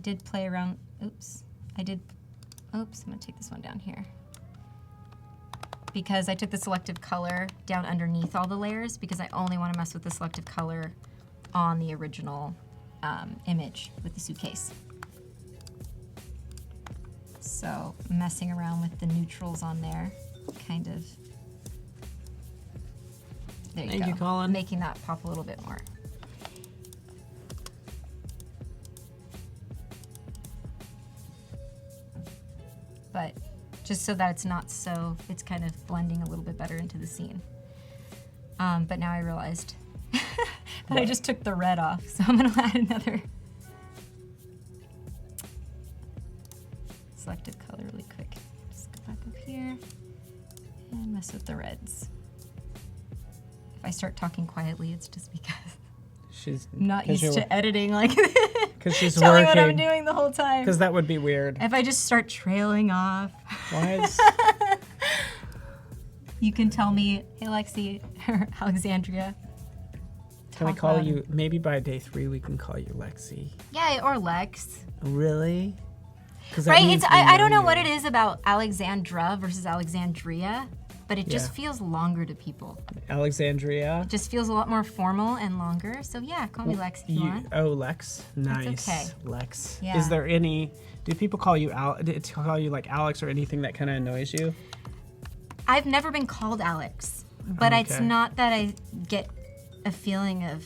did play around, oops, I'm gonna take this one down here. Because I took the selective color down underneath all the layers because I only want to mess with the selective color on the original image with the suitcase. So messing around with the neutrals on there, kind of. There you go. Thank you, Colin. Making that pop a little bit more. But just so that it's kind of blending a little bit better into the scene. But now I realized that I just took the red off, so I'm gonna add another selective color really quick. Just go back up here and mess with the reds. If I start talking quietly, it's just because I'm not used to editing like because she's telling working. what I'm doing the whole time. Because that would be weird. If I just start trailing off. Why is... You can tell me, hey Lexi, or Alexandria. Can I call you, maybe by day 3 we can call you Lexi. Yeah, or Lex. Really? Right, I don't know what it is about Alexandra versus Alexandria, but it just feels longer to people. Alexandria. It just feels a lot more formal and longer. So yeah, call me Lex if you want. Oh, Lex. Nice. That's okay. Lex. Yeah. Is there any, do people call you like Alex or anything that kind of annoys you? I've never been called Alex, but it's not that I get a feeling of,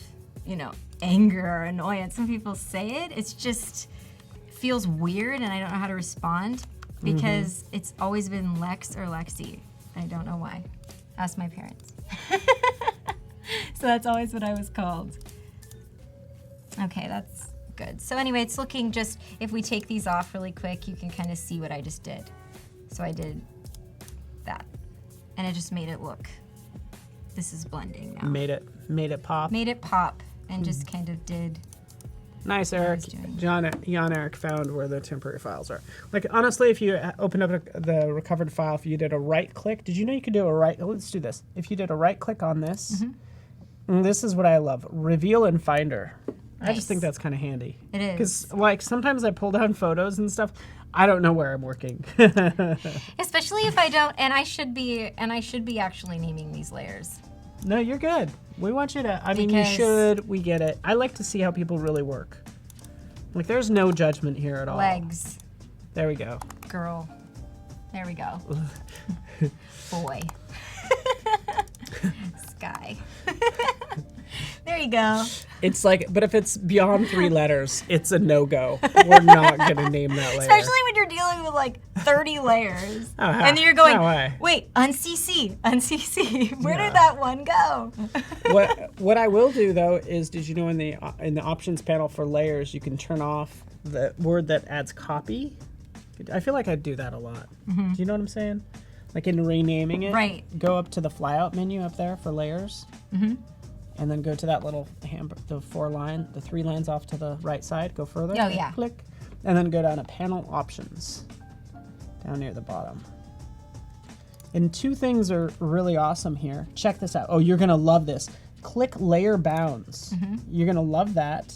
anger or annoyance. Some people say it. It's just feels weird, and I don't know how to respond because it's always been Lex or Lexi. I don't know why. Ask my parents. So that's always what I was called. Okay, that's good. So anyway, it's looking just, if we take these off really quick, you can kind of see what I just did. So I did that, and it just made it look, this is blending now. Made it pop. Made it pop, and just kind of did. Nice, Eric. Jan Eric found where the temporary files are. Like, honestly, if you open up the recovered file, if you did a right click, did you know you could do a right, let's do this. If you did a right click on this, and this is what I love, reveal in Finder. Nice. I just think that's kind of handy. It is. Because, like, sometimes I pull down photos and stuff, I don't know where I'm working. Especially if I don't, and I should be actually naming these layers. No, you're good. We want you to, I mean, you should, we get it. I like to see how people really work. Like, there's no judgment here at all. Legs. There we go. Girl. There we go. Boy. Sky. There you go. It's like, but if it's beyond 3 letters, it's a no-go. We're not going to name that layer. Especially when you're dealing with like 30 layers. And then you're going, no way. wait, uncc. Where did that one go? What I will do, though, is did you know in the options panel for layers, you can turn off the word that adds copy? I feel like I'd do that a lot. Do you know what I'm saying? Like in renaming it, right. Go up to the flyout menu up there for layers. And then go to that little the 3 lines off to the right side. Go further. Oh, yeah. Click. And then go down to panel options. Down near the bottom. And 2 things are really awesome here. Check this out. Oh, you're going to love this. Click layer bounds. You're going to love that.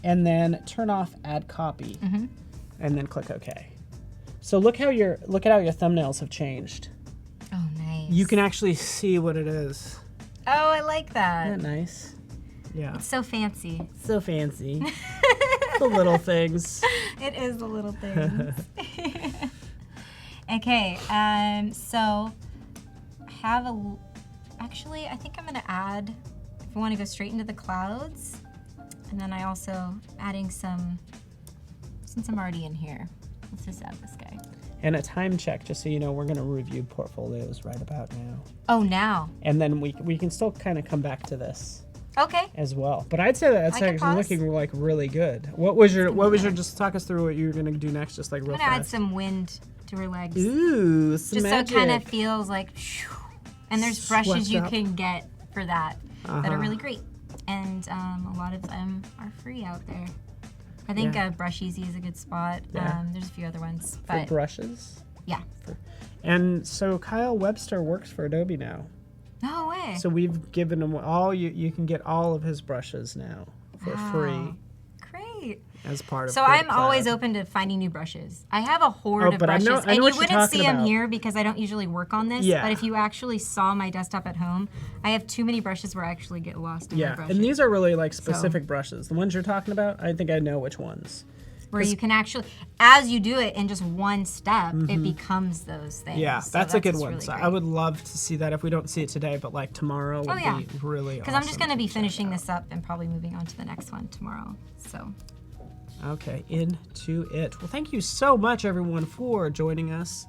And then turn off add copy. And then click OK. So look at how your thumbnails have changed. Oh, nice. You can actually see what it is. Oh, I like that. Isn't that nice? Yeah. It's so fancy. So fancy. The little things. It is the little things. Okay, so actually, I think I'm gonna add, if we wanna go straight into the clouds, and then I also adding some, since I'm already in here, let's just add this guy. And a time check, just so you know, we're going to review portfolios right about now. Oh, now. And then we can still kind of come back to this. Okay. As well. But I'd say that's actually looking like really good. What was your just talk us through what you were going to do next, just like real fast. I'm going to add some wind to her legs. Ooh, some just magic. So it kind of feels like, and there's brushes you can get for that that are really great. And a lot of them are free out there. I think Brush Easy is a good spot. Yeah. There's a few other ones. But for brushes? Yeah. And so Kyle Webster works for Adobe now. No way. So we've given him you can get all of his brushes now for free. Great. As part of So I'm always open to finding new brushes. I have a horde of brushes. I know and what you you're wouldn't see them about. here because I don't usually work on this. Yeah. But if you actually saw my desktop at home, I have too many brushes where I actually get lost in my brushes. And these are really like specific brushes. The ones you're talking about, I think I know which ones. Where you can actually, as you do it in just one step, it becomes those things. Yeah, so that's a good one. Really So great. I would love to see that if we don't see it today, but like tomorrow would be really awesome. Because I'm just going to be finishing this up and probably moving on to the next one tomorrow. So. Okay, into it. Well, thank you so much, everyone, for joining us.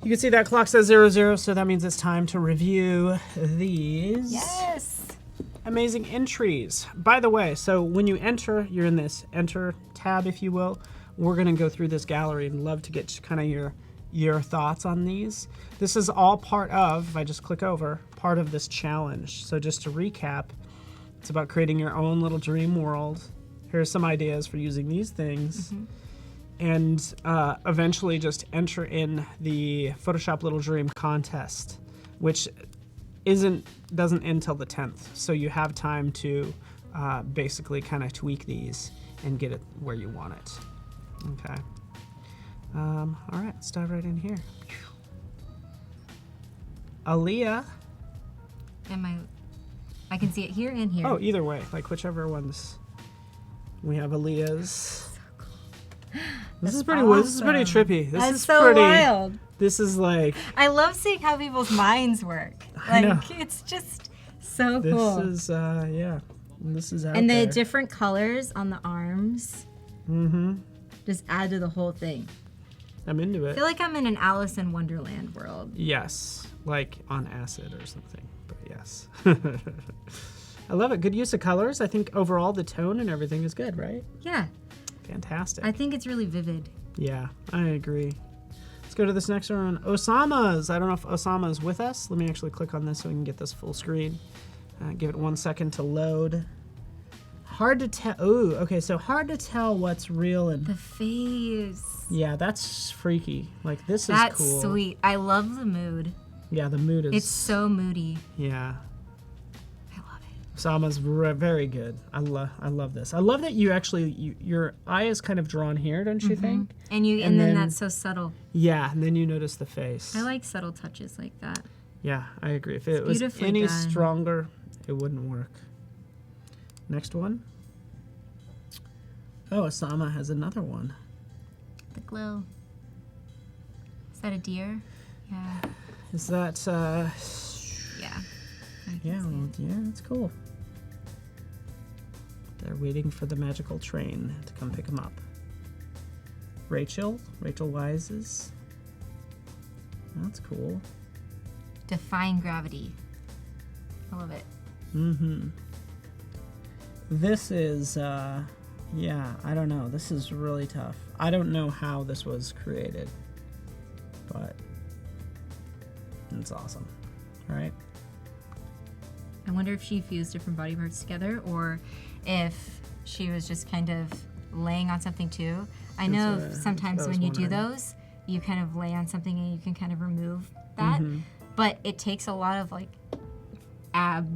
You can see that clock says 00, so that means it's time to review these. Yes. Amazing entries. By the way, so when you enter, you're in this enter tab, if you will. We're going to go through this gallery and love to get kind of your thoughts on these. This is all part of, if I just click over, part of this challenge. So just to recap, it's about creating your own little dream world. Here's some ideas for using these things. And eventually just enter in the Photoshop Little Dream contest, which doesn't end till the 10th. So you have time to basically kind of tweak these and get it where you want it. Okay. All right, let's dive right in here. Aaliyah. I can see it here and here. Oh, either way, like whichever ones. We have Aaliyah's. This is pretty. awesome. This is pretty trippy. This That's is so pretty wild. This is like. I love seeing how people's minds work. I know. Like it's just so This cool. is yeah. This is out And there. the different colors on the arms just add to the whole thing. I'm into I it. feel like I'm in an Alice in Wonderland world. Yes, like on acid or something, but yes. I love it. Good use of colors. I think overall the tone and everything is good, right? Yeah, Fantastic. I think it's really vivid. Yeah, I agree. Let's go to this next one. Osama's. I don't know if Osama is with us. Let me actually click on this so we can get this full screen. Give it 1 second to load. Hard to tell. Ooh, okay, so hard to tell what's real and... The face. Yeah, that's freaky. Like, this That's is cool. sweet. I love the mood. Yeah, the mood is... It's so moody. Yeah. I love it. Osama's very good. I love this. I love that you actually... your eye is kind of drawn here, don't you think? And then that's so subtle. Yeah, and then you notice the face. I like subtle touches like that. Yeah, I agree. If it was beautifully any done. stronger, it wouldn't work. Next one. Oh, Osama has another one. The glow. Is that a deer? Yeah. Is that, Yeah. yeah, that's cool. They're waiting for the magical train to come pick them up. Rachel Wise's. That's cool. Defying gravity. I love it. Mm-hmm. This is, yeah, I don't know. This is really tough. I don't know how this was created, but it's awesome, right? I wonder if she fused different body parts together or if she was just kind of laying on something too. I know what I sometimes was when you do wondering. those, you kind of lay on something and you can kind of remove that. But it takes a lot of like ab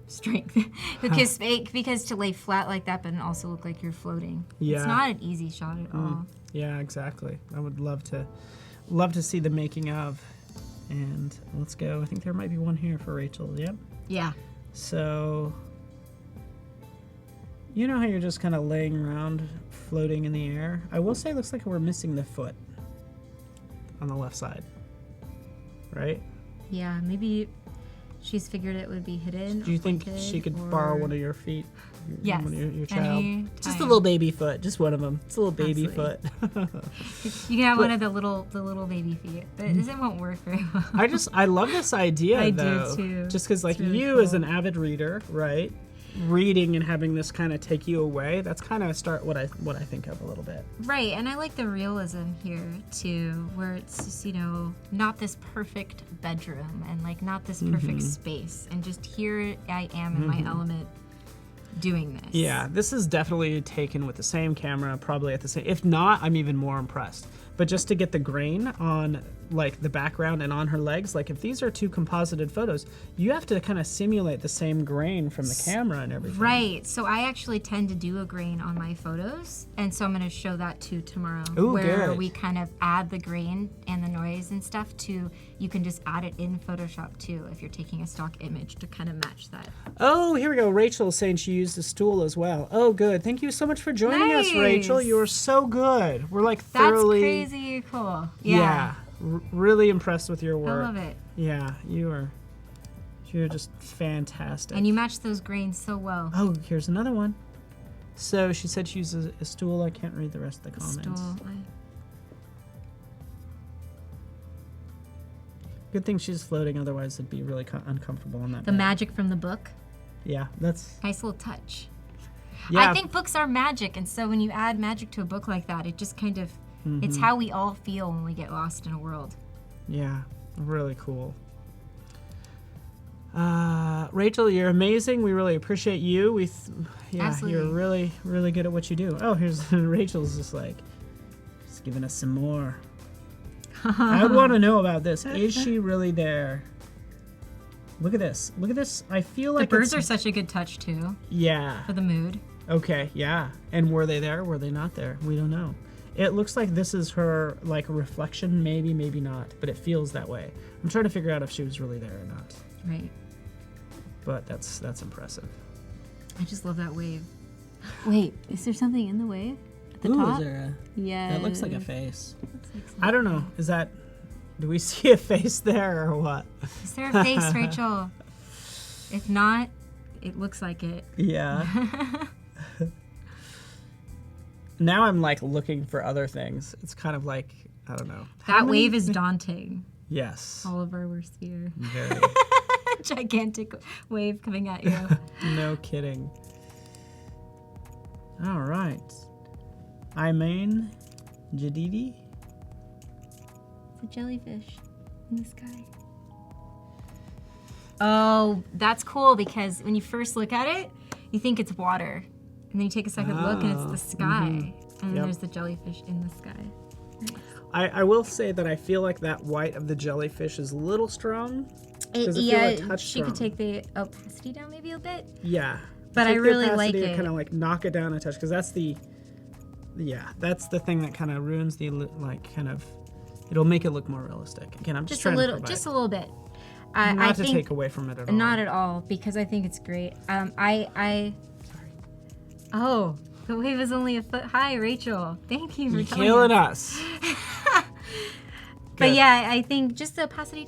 strength because to lay flat like that but also look like you're floating. Yeah. It's not an easy shot at all. Yeah, exactly. I would love to see the making of. And let's go. I think there might be one here for Rachel. Yep. Yeah. So, you know how you're just kind of laying around, floating in the air? I will say it looks like we're missing the foot on the left side, right? Yeah, maybe she's figured it would be hidden. Do you or think pointed, she could or- borrow one of your feet? Yes. One of your child? Any Just a time. little baby foot. Just one of them. It's a little baby Absolutely. foot. You can have one of the little baby feet, but it won't work very well. I love this idea, I do though. too. Just because, like, It's really you as cool. an avid reader, right? Reading and having this kind of take you away, that's kind of what I think of a little bit. Right, and I like the realism here too, where it's just, not this perfect bedroom and like not this perfect space, and just here I am in my element doing this. Yeah, this is definitely taken with the same camera, probably at the same. If not, I'm even more impressed. But just to get the grain on like the background and on her legs, like if these are two composited photos, you have to kind of simulate the same grain from the camera and everything. Right, so I actually tend to do a grain on my photos, and so I'm going to show that too tomorrow, Ooh, where good. we kind of add the grain and the noise and stuff to, you can just add it in Photoshop too if you're taking a stock image to kind of match that. Oh, here we go. Rachel's saying she used the stool as well. Oh, good. Thank you so much for joining us, Rachel. Nice. You are so good. We're like That's thoroughly. crazy cool. Yeah. Really impressed with your I work. love it. Yeah, you're just fantastic. And you match those grains so well. Oh, here's another one. So she said she uses a stool. I can't read the rest of the comments. Stool. Good thing she's floating, otherwise it'd be really uncomfortable on that The bed. magic from the book. Yeah, that's... Nice little touch. Yeah, I think books are magic, and so when you add magic to a book like that, it just kind of, it's how we all feel when we get lost in a world. yeah, really cool. Rachel, you're amazing. We really appreciate you. Absolutely. You're really, really good at what you do. Oh, here's Rachel's just giving us some more. I would want to know about this. Is she really there? Look at this. Look at this. I feel The like birds are it's... such a good touch too Yeah. for the mood. Okay, yeah. And were they there? Were they not there? We don't know. It looks like this is her, like, reflection. Maybe, maybe not. But it feels that way. I'm trying to figure out if she was really there or not. Right. But that's impressive. I just love that wave. Wait, is there something in the wave at the Ooh, top? is there Yeah. that looks like a face. Looks like I don't know. Is that... Do we see a face there or what? Is there a face, Rachel? If not, it looks like it. Yeah. Now I'm like looking for other things. It's kind of like, I don't know. That wave is daunting. Yes. Oliver, we're sphere. Very. Gigantic wave coming at you. No kidding. All right. Imain Jadidi. It's a jellyfish in the sky. Oh, that's cool because when you first look at it, you think it's water. And then you take a second look and it's the sky. And then there's the jellyfish in the sky. Nice. I will say that I feel like that white of the jellyfish is a little strong. Does it feel a touch she strong? could take the opacity down maybe a bit. Yeah. But I really like it. Kind of like knock it down a touch because that's the thing that kind of ruins the it'll make it look more realistic. Again, I'm just trying to provide. Just a little bit. Not to take away from it at all. Not at all, because I think it's great. Sorry. Oh, the wave is only a foot high, Rachel. Thank you for killing us. But yeah, I think just the opacity,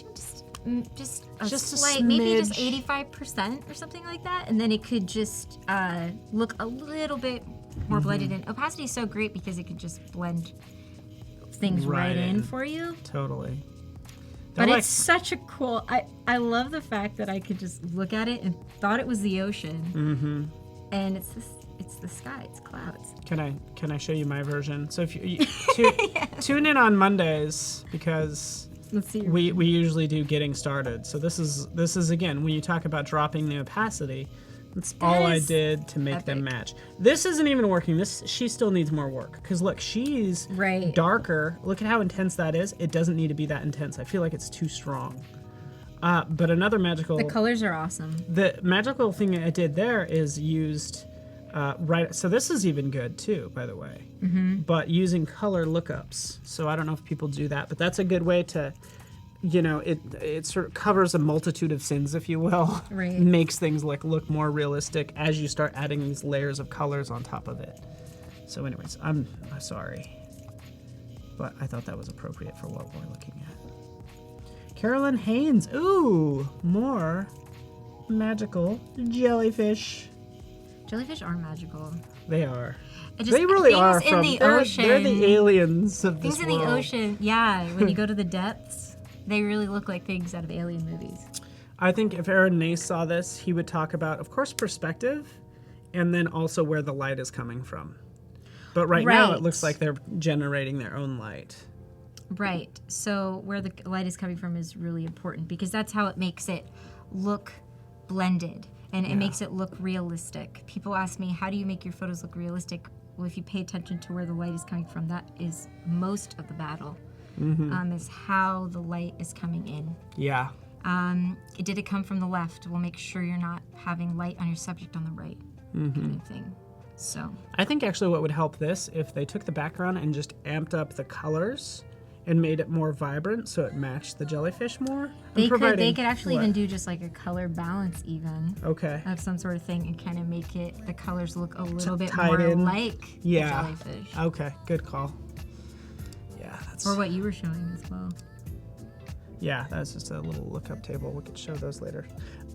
just a slight, maybe just smidge. 85% or something like that, and then it could just look a little bit more blended in. Opacity is so great because it could just blend things right in for you. Totally. But it's such a cool. I love the fact that I could just look at it and thought it was the ocean, and it's the sky. It's clouds. Can I show you my version? So if you tune in on Mondays because Let's see. we usually do getting started. So this is again when you talk about dropping the opacity. That's all I did to make them match. This isn't even working. She still needs more work. Because look, she's darker. Look at how intense that is. It doesn't need to be that intense. I feel like it's too strong. But another magical... The colors are awesome. The magical thing I did there is used... so this is even good too, by the way. But using color lookups. So I don't know if people do that. But that's a good way to... it sort of covers a multitude of sins, if you will. Right. Makes things look more realistic as you start adding these layers of colors on top of it. So anyways, I'm sorry. But I thought that was appropriate for what we're looking at. Carolyn Haynes. Ooh, more magical jellyfish. Jellyfish are magical. They are. They really are. In the ocean. They're the aliens of this world. Things in the ocean, yeah. When you go to the depths. They really look like things out of alien movies. I think if Aaron Nace saw this, he would talk about, of course, perspective, and then also where the light is coming from. But right now, it looks like they're generating their own light. Right. So where the light is coming from is really important because that's how it makes it look blended, and it makes it look realistic. People ask me, how do you make your photos look realistic? Well, if you pay attention to where the light is coming from, that is most of the battle. Is how the light is coming in. Yeah. Did it come from the left? We'll make sure you're not having light on your subject on the right, kind of thing. So I think actually what would help this if they took the background and just amped up the colors and made it more vibrant so it matched the jellyfish more. They could actually even do just like a color balance even. Okay. Of some sort of thing and kind of make the colors look a little bit tied more in. like the jellyfish. Okay, good call. Or what you were showing as well. Yeah, that's just a little lookup table. We could show those later.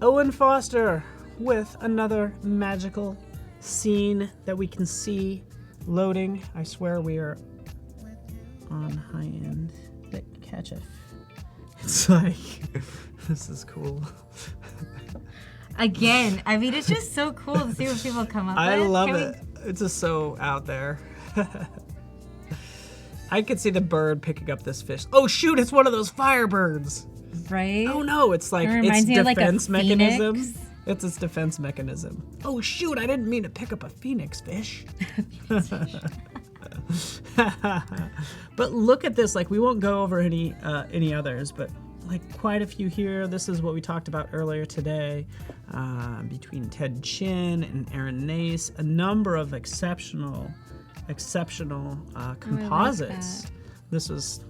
Owen Foster with another magical scene that we can see loading. I swear we are on high end. Catch it. It's like, this is cool. Again, I mean, it's just so cool to see what people come up with. I love it. It's just so out there. I could see the bird picking up this fish. Oh shoot, it's one of those firebirds. Right? Oh no, it's like its defense mechanism. It's its defense mechanism. Oh shoot, I didn't mean to pick up a phoenix fish. But look at this, we won't go over any others, but quite a few here. This is what we talked about earlier today, between Ted Chin and Aaron Nace. A number of exceptional composites. This was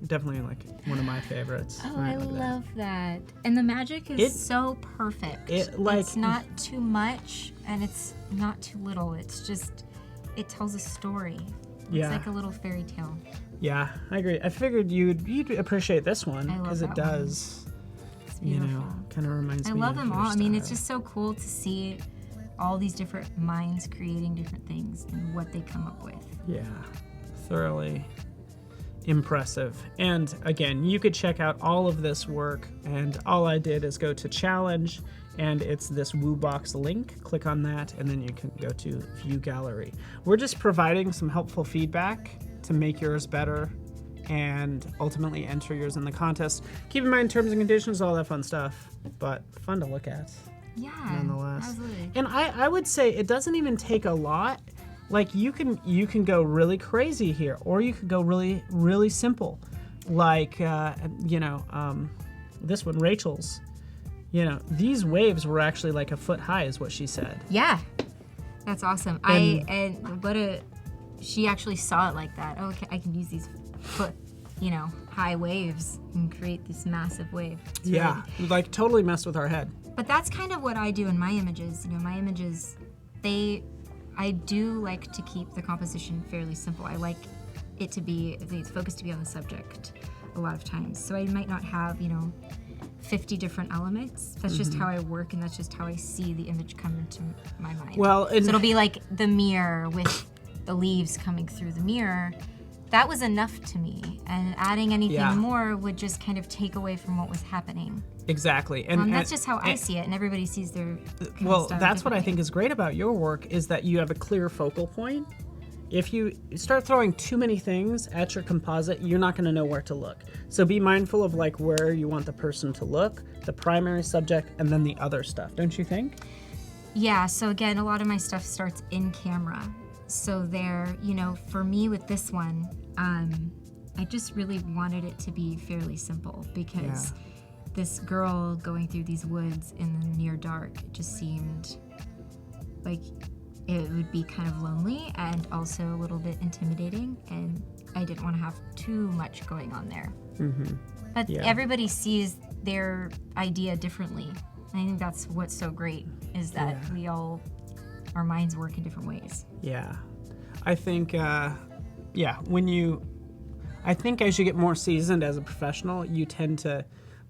definitely like one of my favorites. Oh, I love that. And the magic is so perfect. It's not too much and it's not too little. It's just, it tells a story. It's like a little fairy tale. Yeah, I agree. I figured you'd appreciate this one because it does. It's beautiful. Kind of reminds I me love of them your all. I mean, it's style. just so cool to see all these different minds creating different things and what they come up with. Yeah, thoroughly impressive. And again, you could check out all of this work, and all I did is go to challenge, and it's this WooBox link. Click on that, and then you can go to view gallery. We're just providing some helpful feedback to make yours better and ultimately enter yours in the contest. Keep in mind terms and conditions, all that fun stuff, but fun to look at Yeah, nonetheless. absolutely. And I would say it doesn't even take a lot. Like you can go really crazy here, or you could go really, really simple. Like, this one, Rachel's, these waves were actually like a foot high is what she said. Yeah, that's awesome. She actually saw it like that. Oh, okay, I can use these foot, high waves and create this massive wave. It's really, like totally messed with our head. but that's kind of what I do in my images. My images, I do like to keep the composition fairly simple. I like it to be, it's focused to be on the subject a lot of times. So I might not have, 50 different elements. That's just how I work, and that's just how I see the image come into my mind. Well, so it'll be like the mirror with the leaves coming through the mirror. That was enough to me, and adding anything more would just kind of take away from what was happening. Exactly. And that's just how I see it, and everybody sees their well, that's what I think is great about your work, is that you have a clear focal point. If you start throwing too many things at your composite, you're not going to know where to look. So be mindful of like where you want the person to look, the primary subject, and then the other stuff, don't you think? Yeah, so again, a lot of my stuff starts in camera. So there, for me with this one, I just really wanted it to be fairly simple, because this girl going through these woods in the near dark, it just seemed like it would be kind of lonely and also a little bit intimidating, and I didn't want to have too much going on there. Mm-hmm. But everybody sees their idea differently. I think that's what's so great, is that our minds work in different ways. Yeah. I think, I think as you get more seasoned as a professional, you tend to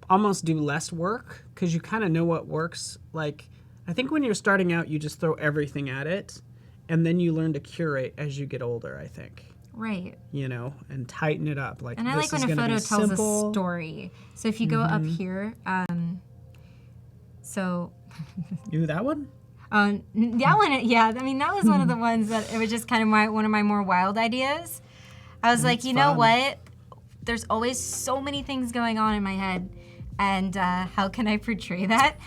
almost do less work because you kind of know what works. Like, I think when you're starting out, you just throw everything at it, and then you learn to curate as you get older, I think. Right. And tighten it up. Like, and I like when a photo tells a story. So if you go up here, You that one? That one, yeah. I mean, that was one of the ones that it was just kind of one of my more wild ideas. I was like, you know what? There's always so many things going on in my head, and how can I portray that?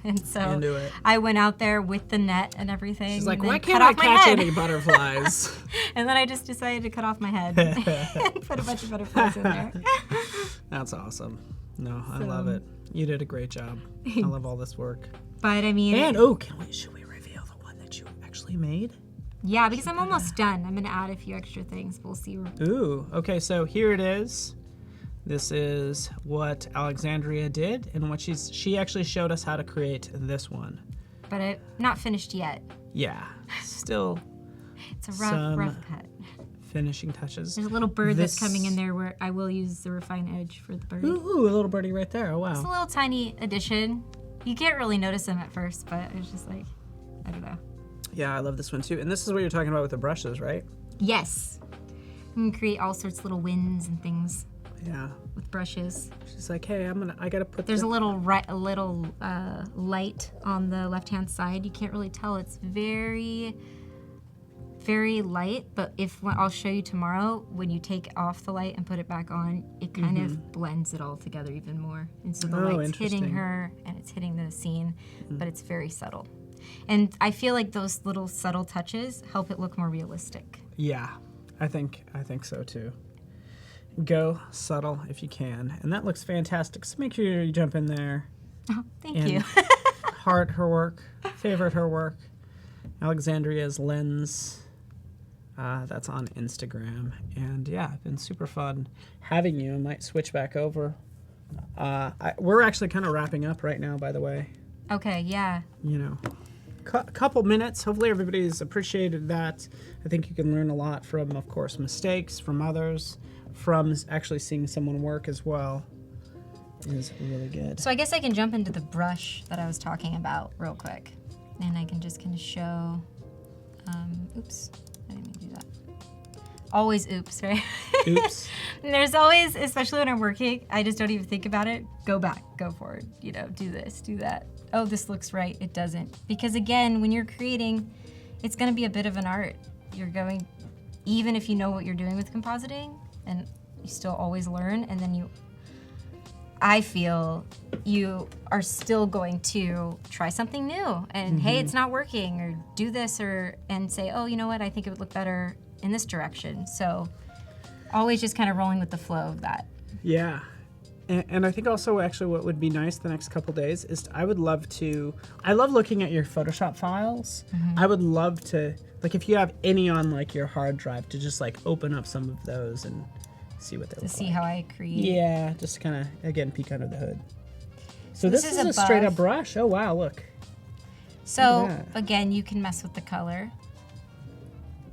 And so Into it. I went out there with the net and everything. She's like, and why then can't cut I off my catch head. any butterflies? And then I just decided to cut off my head and put a bunch of butterflies in there. That's awesome. No, I love it. You did a great job. I love all this work. But I mean, And should we reveal the one that you actually made? yeah, because I'm almost done. I'm gonna add a few extra things. We'll see. Ooh, okay, so here it is. This is what Alexandria did, and what she actually showed us how to create this one. But I'm not finished yet. Yeah, still It's a some rough cut. finishing touches. There's a little bird that's coming in there where I will use the refined edge for the bird. Ooh, a little birdie right there. Oh, It's a wow. little tiny addition. You can't really notice them at first, but it's just like, I don't know. Yeah, I love this one too. And this is what you're talking about with the brushes, right? Yes. You can create all sorts of little winds and things Yeah. with brushes. She's like, hey, I gotta put There's a little light on the left-hand side. You can't really tell. It's very, very light, but I'll show you tomorrow, when you take off the light and put it back on, it kind of blends it all together even more. And so the light's hitting her and it's hitting the scene, but it's very subtle. And I feel like those little subtle touches help it look more realistic. Yeah, I think so too. Go subtle if you can. And that looks fantastic. So make sure you jump in there. Oh, thank and you. heart her work, favorite her work. Alexandria's Lens. That's on Instagram. And yeah, it's been super fun having you. I might switch back over. We're actually kind of wrapping up right now, by the way. Okay, yeah. Couple minutes. Hopefully everybody's appreciated that. I think you can learn a lot from, of course, mistakes from others, from actually seeing someone work as well. is really good. So I guess I can jump into the brush that I was talking about real quick. And I can just kind of show, oops, I didn't mean to do that. Always oops, right? Oops. There's always, especially when I'm working, I just don't even think about it. Go back, go forward, do this, do that. Oh, this looks right, it doesn't. Because again, when you're creating, it's gonna be a bit of an art. You're going, even if you know what you're doing with compositing, and you still always learn, and then I feel you are still going to try something new. And hey, it's not working, or do this, and say, oh, you know what, I think it would look better in this direction. So always just kind of rolling with the flow of that. Yeah. And I think also actually what would be nice the next couple days is I love looking at your Photoshop files. I would love to, like if you have any on like your hard drive, to just like open up some of those and see what they look like. To see how I create. Yeah, just kind of, again, peek under the hood. So this is a above. straight up brush. Oh wow, look. So Look at that. again, you can mess with the color.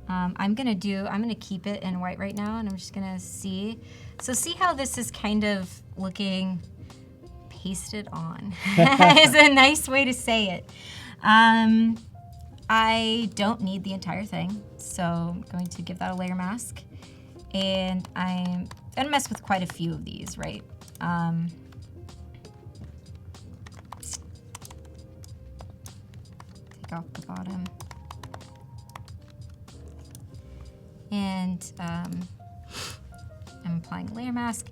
I'm gonna keep it in white right now, and I'm just gonna see. So see how this is kind of looking pasted on is a nice way to say it. I don't need the entire thing, so I'm going to give that a layer mask. And I'm gonna mess with quite a few of these, right? Take off the bottom. And I'm applying a layer mask.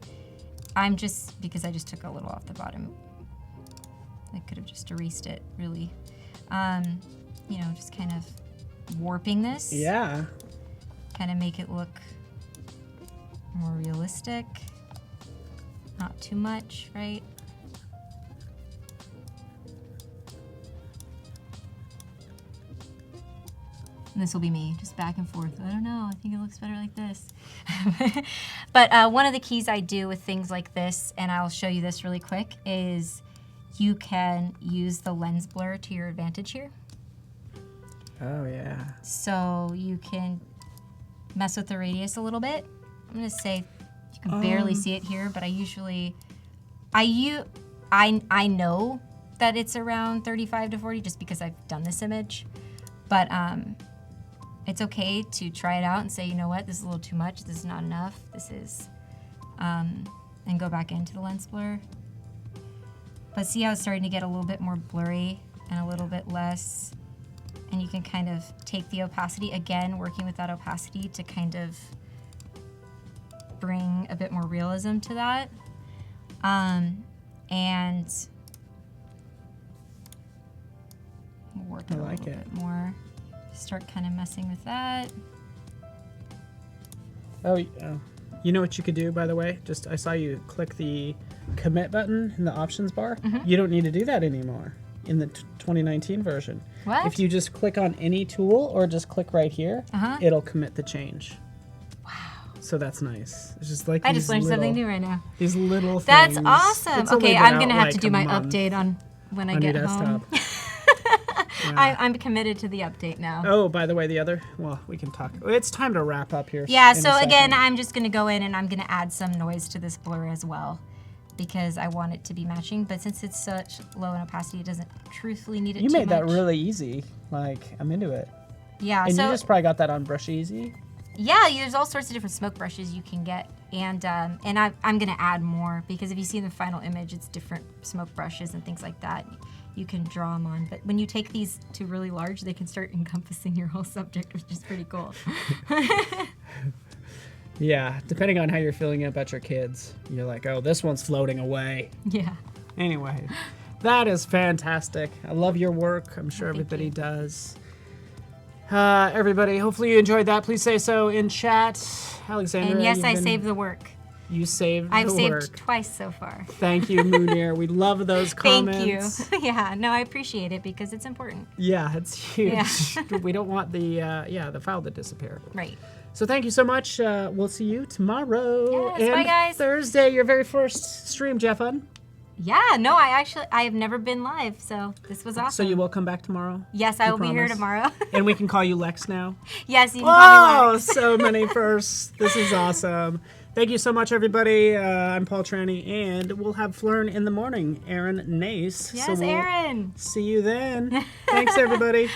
Because I just took a little off the bottom. I could have just erased it, really. Just kind of warping this. Yeah. Kind of make it look more realistic. Not too much, right? And this will be me, just back and forth. I don't know, I think it looks better like this. But one of the keys I do with things like this, and I'll show you this really quick, is you can use the lens blur to your advantage here. Oh yeah. So you can mess with the radius a little bit. I'm gonna say you can barely see it here, but I know that it's around 35 to 40 just because I've done this image. But it's okay to try it out and say, you know what, this is a little too much, this is not enough, this is, and go back into the lens blur. But see how it's starting to get a little bit more blurry and a little bit less, and you can kind of take the opacity, again, working with that opacity to kind of bring a bit more realism to that. And we'll work it a little bit more. Start kind of messing with that. Oh, you know what you could do, by the way? I saw you click the commit button in the options bar. You don't need to do that anymore in the 2019 version. What? If you just click on any tool or just click right here, it'll commit the change. Wow. So that's nice. It's just like I just learned something new right now. These little That's things. awesome. It's Okay, only I'm been gonna out have like to do a my month update on when I on get your home. desktop. I'm committed to the update now. Oh, by the way, we can talk. It's time to wrap up here. Yeah, in a so again, second. I'm just gonna go in and I'm gonna add some noise to this blur as well, because I want it to be matching, but since it's such low in opacity, it doesn't truthfully need it You too made that much. really easy. Like, I'm into it. Yeah, And so you just probably got that on Brush Easy. yeah, there's all sorts of different smoke brushes you can get, and I'm gonna add more, because if you see the final image, it's different smoke brushes and things like that. You can draw them on, but when you take these to really large, they can start encompassing your whole subject, which is pretty cool. Yeah, depending on how you're feeling about your kids. You're like, oh, this one's floating away. Yeah. Anyway, that is fantastic. I love your work. I'm sure Thank everybody you. does. Everybody, hopefully you enjoyed that. Please say so in chat. Alexandria, And yes, you've I been- saved the work. You saved I've the saved work. twice so far. Thank you, Moonir. We love those comments. Thank you. Yeah, no, I appreciate it because it's important. Yeah, it's huge. Yeah. We don't want the file to disappear. Right. So thank you so much. We'll see you tomorrow. Yes, and bye, guys. Thursday, your very first stream, Jeffun. Yeah, no, I have never been live, so this was awesome. So you will come back tomorrow? Yes, I You will be here promise? tomorrow. And we can call you Lex now? Yes, you can call me Oh, Lex. so many firsts. This is awesome. Thank you so much, everybody. I'm Paul Tranny, and we'll have Flern in the morning. Aaron Nace. Yes, so we'll Aaron. See you then. Thanks, everybody.